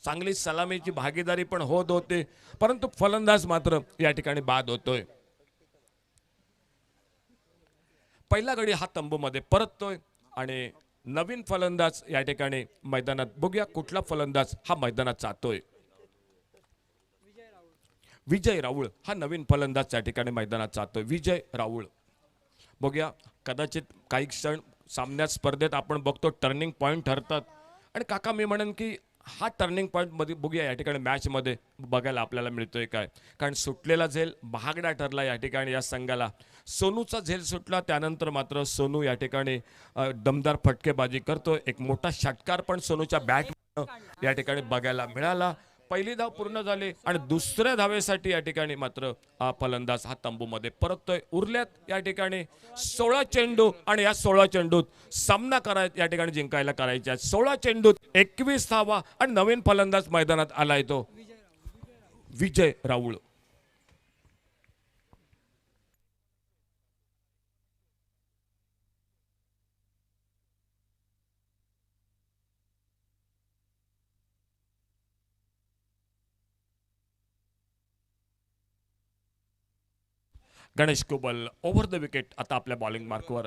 चांगली सलामीची भागीदारी पण होत होते, परंतु फलंदाज मात्र या ठिकाणी बाद होतोय. पहिला गडी हा तंबूमध्ये परततोय आणि नवीन फलंदाज या ठिकाणी मैदानात. बघूया कुठला फलंदाज हा मैदानात जातोय. विजय राऊळ हा नवीन फलंदाज या ठिकाणी मैदानात जातोय. विजय राऊळ, बघूया, कदाचित काही क्षण सामन्यात स्पर्धेत आपण बघतो टर्निंग पॉईंट ठरतात, आणि काका मी म्हणेन की हा टर्निंग पॉईंट मध्ये बघूया या ठिकाणी मॅचमध्ये बघायला आपल्याला मिळतोय काय. कारण सुटलेला झेल महागडा ठरला या ठिकाणी या संघाला. सोनूचा झेल सुटला, त्यानंतर मात्र सोनू या ठिकाणी दमदार फटकेबाजी करतोय. एक मोठा षटकार पण सोनूच्या बॅट या ठिकाणी बघायला मिळाला. पहिली धाव पूर्ण झाली आणि दुसऱ्या धावेसाठी या ठिकाणी मात्र हा फलंदाज हा तंबूमध्ये परततोय. उरल्यात या ठिकाणी 16 चेंडू, आणि या 16 चेंडूत सामना या ठिकाणी जिंकायला करायचे आहेत. 16 चेंडूत 21 धावा, आणि नवीन फलंदाज मैदानात आलाय तो Vijay Raul. Ganesh Kubal over the wicket आता आपल्या बॉलिंग मार्कवर.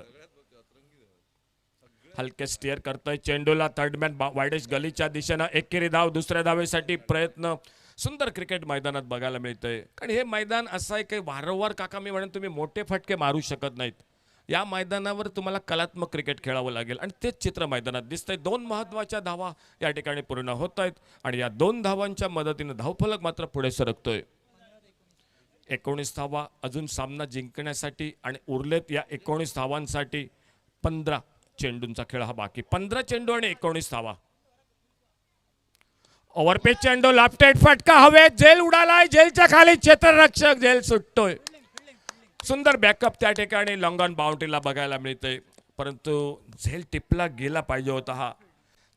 हलके स्टिअर करतोय चेंडूला, थर्डमॅन वायडेश गलीच्या दिशेनं, एकेरी धाव, दुसऱ्या धावेसाठी प्रयत्न. सुंदर क्रिकेट मैदानात बघायला मिळतंय. कारण हे मैदान असं आहे की वारंवार, काका मी म्हणेन, तुम्ही मोठे फटके मारू शकत नाहीत. या मैदानावर तुम्हाला कलात्मक क्रिकेट खेळावं लागेल, आणि तेच चित्र मैदानात दिसतंय. 2 महत्वाच्या धावा या ठिकाणी पूर्ण होत आहेत, आणि या 2 धावांच्या मदतीने धावफलक मात्र पुढे सरकतोय. 19 धावा अजून सामना जिंकण्यासाठी, आणि उरलेत या 19 धावांसाठी 15 चेंडूंचा खेळ हा बाकी. 15 चेंडू आणि 19 धावा. ओव्हरपेच चेंडू, लाफ्टेड फटका, हवेत, झेल उडालाय, झेलच्या खाली क्षेत्ररक्षक, झेल सुटतोय. सुंदर बॅकअप त्या ठिकाणी लॉंग ऑन बाउंड्रीला बघायला मिळतंय, परंतु झेल टिपला गेला पाहिजे होता. हा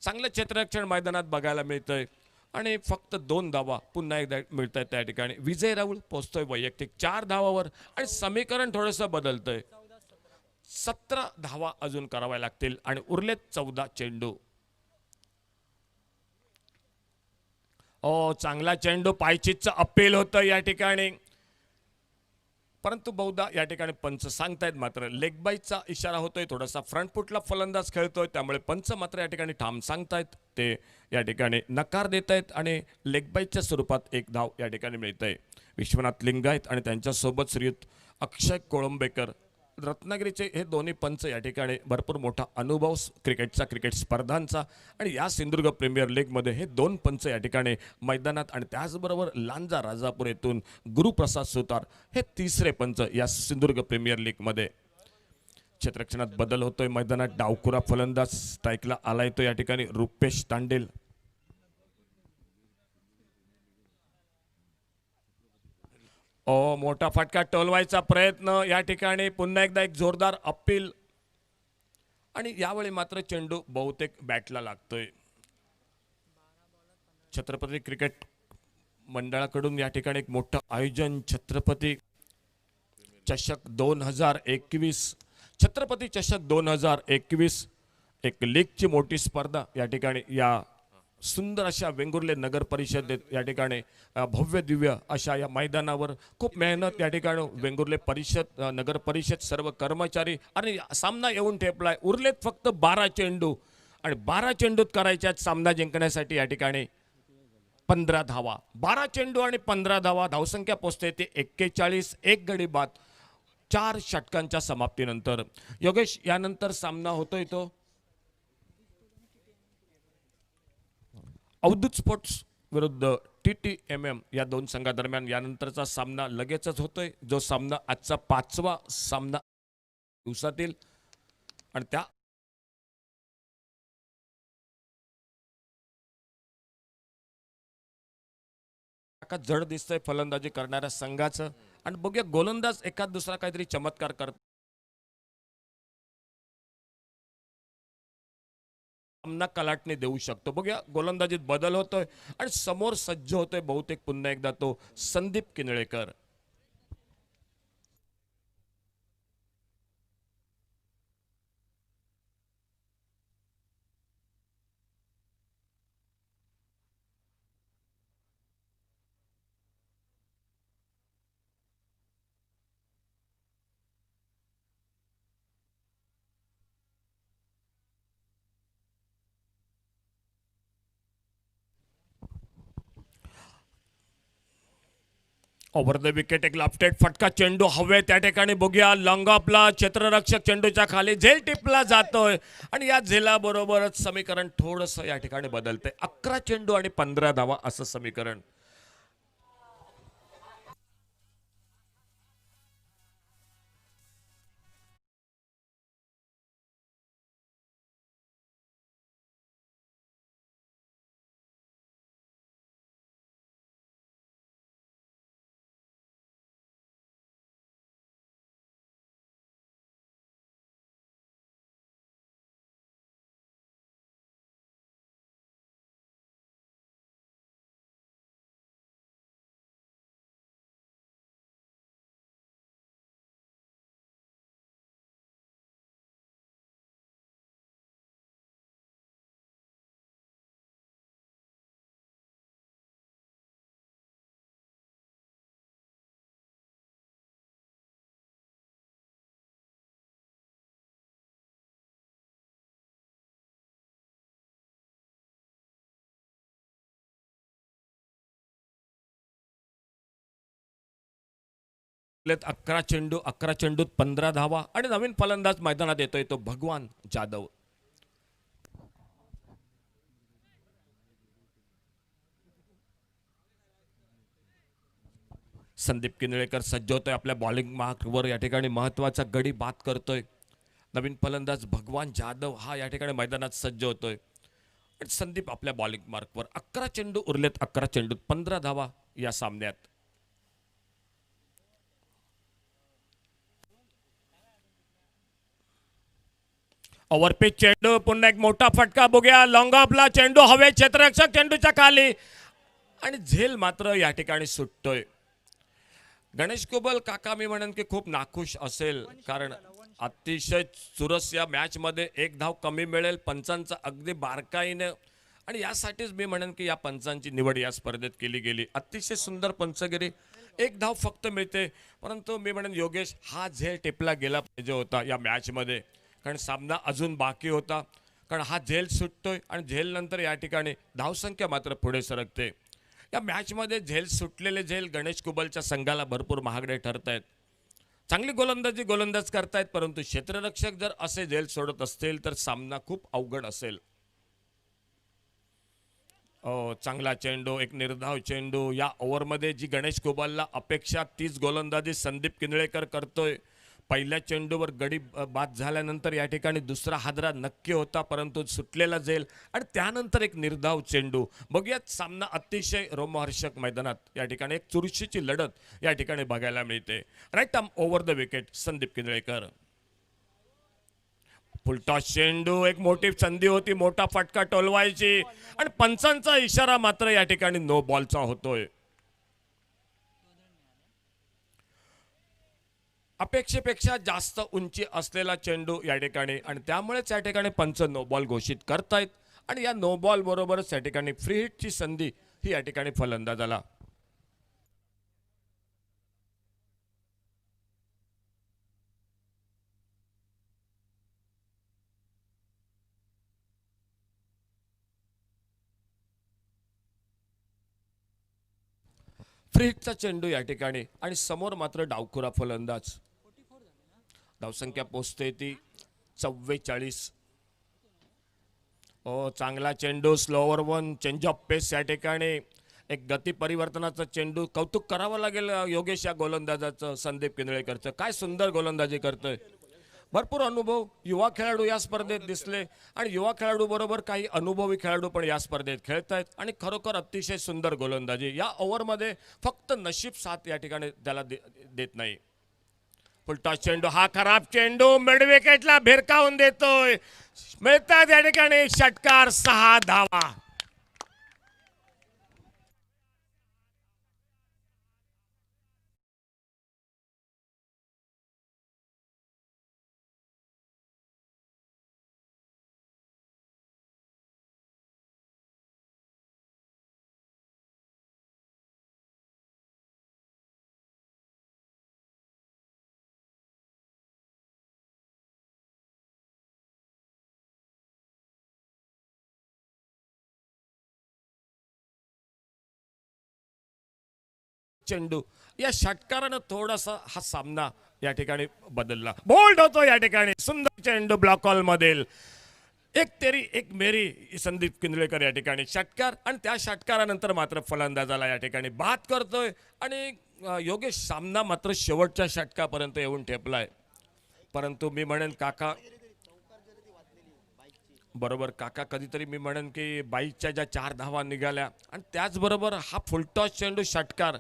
चांगलं क्षेत्ररक्षण मैदानात बघायला मिळतंय, आणि फक्त 2 धावा पुन्हा एकदा मिळत आहेत त्या ठिकाणी. विजय राऊळ पोहोचतोय वैयक्तिक 4 धावावर, आणि समीकरण थोडंसं बदलतंय. 17 धावा अजून कराव्या लागतील, आणि उरलेत 14 चेंडू. चांगला चेंडू, पायचीतचं अपील होतं या ठिकाणी. परंतु बहुधा या ठिकाणी पंच सांगतायत मात्र लेग बाईचा इशारा होतोय, थोडासा फ्रंट फुटला फलंदाज खेळतोय, त्यामुळे पंच मात्र या ठिकाणी ठाम सांगतायत, ते या ठिकाणी नकार देत आहेत आणि लेग बाईच्या स्वरूपात एक धाव या ठिकाणी मिळतंय. विश्वनाथ लिंगायत आणि त्यांच्यासोबत श्रीयुत अक्षय कोळंबेकर, रत्नागिरीचे हे दोन्ही पंच या ठिकाणी भरपूर मोठा अनुभव क्रिकेट स्पर्धांचा, आणि या सिंधुदुर्ग प्रीमियर लीगमध्ये हे दोन पंच या ठिकाणी मैदानात, आणि त्याचबरोबर लांजा राजापूर येथून गुरुप्रसाद सुतार हे तिसरे पंच या सिंधुदुर्ग प्रीमियर लीगमध्ये. क्षेत्ररक्षणात बदल होतोय मैदानात. डावखुरा फलंदाज स्ट्राईकला आला येतो या ठिकाणी रुपेश तांडेल. मोठा फटका टोलवायचा प्रयत्न या ठिकाणी, पुन्हा एकदा एक जोरदार अपील, आणि यावेळी मात्र चेंडू बहुतेक बॅटला लागतोय. छत्रपती क्रिकेट मंडळाकडून या ठिकाणी एक मोठं आयोजन, छत्रपती चषक 2021, छत्रपती चषक 2021, एक लीगची मोठी स्पर्धा या ठिकाणी या सुंदर अशा वेंगुर्ले नगर परिषदेत या ठिकाणी भव्य दिव्य अशा या मैदानावर खूप मेहनत या ठिकाणी वेंगुर्ले परिषद नगर परिषद सर्व कर्मचारी, आणि सामना येऊन ठेपलाय. उरलेत फक्त 12 चेंडू, आणि 12 चेंडूत करायच्यात सामना जिंकण्यासाठी या ठिकाणी 15 धावा. 12 चेंडू आणि 15 धावा, धावसंख्या पोचते ते 41, एक गडी बाद 4 षटकांच्या समाप्तीनंतर. योगेश, यानंतर सामना होतोय तो अवधूत स्पोर्ट्स विरुद्ध TTMM या दोन संघादरम्यान यानंतरचा सामना लगेचच होतोय, जो सामना आजचा 5वा सामना दिवसातील, आणि त्या जड दिसतंय फलंदाजी करणाऱ्या संघाचं, आणि बघूया गोलंदाज एखाद दुसरा काहीतरी चमत्कार करत सामना कलाटणी देऊ शकतो. बघूया गोलंदाजीत बदल होतोय, आणि समोर सज्ज होतोय बहुतेक पुन्हा एकदा तो संदीप किनळेकर. ओव्हर द विकेट एक लाफ्टेड फटका, चेंडू हवे त्या ठिकाणी, बघूया लॉंग ऑफला क्षेत्ररक्षक चेंडूच्या खाली झेल टिपला जातोय, आणि या झेलाबरोबरच समीकरण थोडंसं या ठिकाणी बदलतंय. 11 चेंडू आणि 15 धावा असं समीकरण. लेत 11 चेंडू, 11 चेंडूत 15 धावा, आणि नवीन फलंदाज मैदानात येतोय तो भगवान जाधव. संदीप किनळेकर सज्ज होतोय आपल्या बॉलिंग मार्कवर, या ठिकाणी महत्वाचा गडी बाद करतोय. नवीन फलंदाज भगवान जाधव हा या ठिकाणी मैदानात सज्ज होतोय, आणि संदीप आपल्या बॉलिंग मार्कवर. 11 चेंडू उरलेत, 11 चेंडूत 15 धावा या सामन्यात. ओव्हरपिच चेंडू, पुन्हा एक मोठा फटका, बघूया लॉंग ऑफला चेंडू हवे, क्षेत्ररक्षक चेंडूच्या खाली, आणि झेल मात्र या ठिकाणी सुटतोय. गणेश कुबल काका मी म्हणेन की खूप नाखुश असेल, कारण अतिशय चुरस या मॅच मध्ये एक धाव कमी मिळेल पंचांचा अगदी बारकाईने, आणि यासाठीच मी म्हणेन की या पंचांची निवड या स्पर्धेत केली गेली. अतिशय सुंदर पंचगिरी, एक धाव फक्त मिळते. परंतु मी म्हणेन योगेश हा झेल टिपला गेला पाहिजे होता या मॅचमध्ये, कारण सामना अजून बाकी होता. कारण हा झेल सुटतोय आणि झेल नंतर या ठिकाणी धावसंख्या मात्र पुढे सरकते. या मॅचमध्ये झेल सुटलेले झेल गणेश कुबलच्या संघाला भरपूर महागडे ठरत आहेत. चांगली गोलंदाज करतायत, परंतु क्षेत्ररक्षक जर असे झेल सोडत असतील तर सामना खूप अवघड असेल. चांगला चेंडू, एक निर्धाव चेंडू. या ओव्हरमध्ये जी गणेश कुबलला अपेक्षा तीच गोलंदाजी संदीप किंजळेकर करतोय. पहिल्या चेंडूवर गडी बाद झाल्यानंतर या ठिकाणी दुसरा हादरा नक्की होता, परंतु सुटलेला झेल आणि त्यानंतर एक निर्धाव चेंडू. बघूयात, सामना अतिशय रोमहर्षक मैदानात या ठिकाणी एक चुरशीची लढत या ठिकाणी बघायला मिळते. Right arm over the wicket Sandeep Kinjalekar. Full toss चेंडू, एक मोठी संधी होती, मोठा फटका टोलवायची आणि पंचांचा इशारा मात्र या ठिकाणी नो बॉलचा होतोय. अपेक्षेपेक्षा जास्त उंची असलेला चेंडू या ठिकाणी आणि त्यामुळेच या ठिकाणी पंच नो बॉल घोषित करतायत आणि या नो बॉल बरोबरच या ठिकाणी फ्री हिटची संधी ही या ठिकाणी फलंदाजाला. फ्री हिटचा चेंडू या ठिकाणी आणि समोर मात्र डावखुरा फलंदाज. धावसंख्या पोचते ती 44. चांगला चेंडू, स्लोवर वन, चेंज ऑफ पेस या ठिकाणी. एक गती परिवर्तनाचा चेंडू. कौतुक करावं लागेल योगेश या गोलंदाजाचं, संदीप किंजळेकरचं. काय सुंदर गोलंदाजी करतोय. भरपूर अनुभव, युवा खेळाडू या स्पर्धेत दिसले आणि युवा खेळाडू बरोबर काही अनुभवी खेळाडू पण या स्पर्धेत खेळत आहेत आणि खरोखर अतिशय सुंदर गोलंदाजी. या ओव्हरमध्ये फक्त नशीब साथ या ठिकाणी त्याला देत नाही. फुलटॉस चेंडू, हा खराब चेंडू मिड विकेटला भिरकावून देतोय. मिळतात या ठिकाणी षटकार, 6 धावा. चेंडू या षटकारानं थोडासा हा सामना या ठिकाणी बदलला. बोल्ड होतो या ठिकाणी. सुंदर चेंडू ब्लॉक हॉल मधील. एक तेरी एक मेरी संदीप किंजळेकर या ठिकाणी षटकार आणि त्या षटकारानंतर मात्र फलंदाजाला या ठिकाणी बाद करतोय आणि योगेश सामना मात्र शेवटच्या षटकापर्यंत येऊन ठेपलाय. परंतु मी म्हणेन काका बरोबर, काका कधीतरी मी म्हणेन की बाईच्या ज्या 4 धावा निघाल्या आणि त्याचबरोबर हा फुलटॉस चेंडू षटकार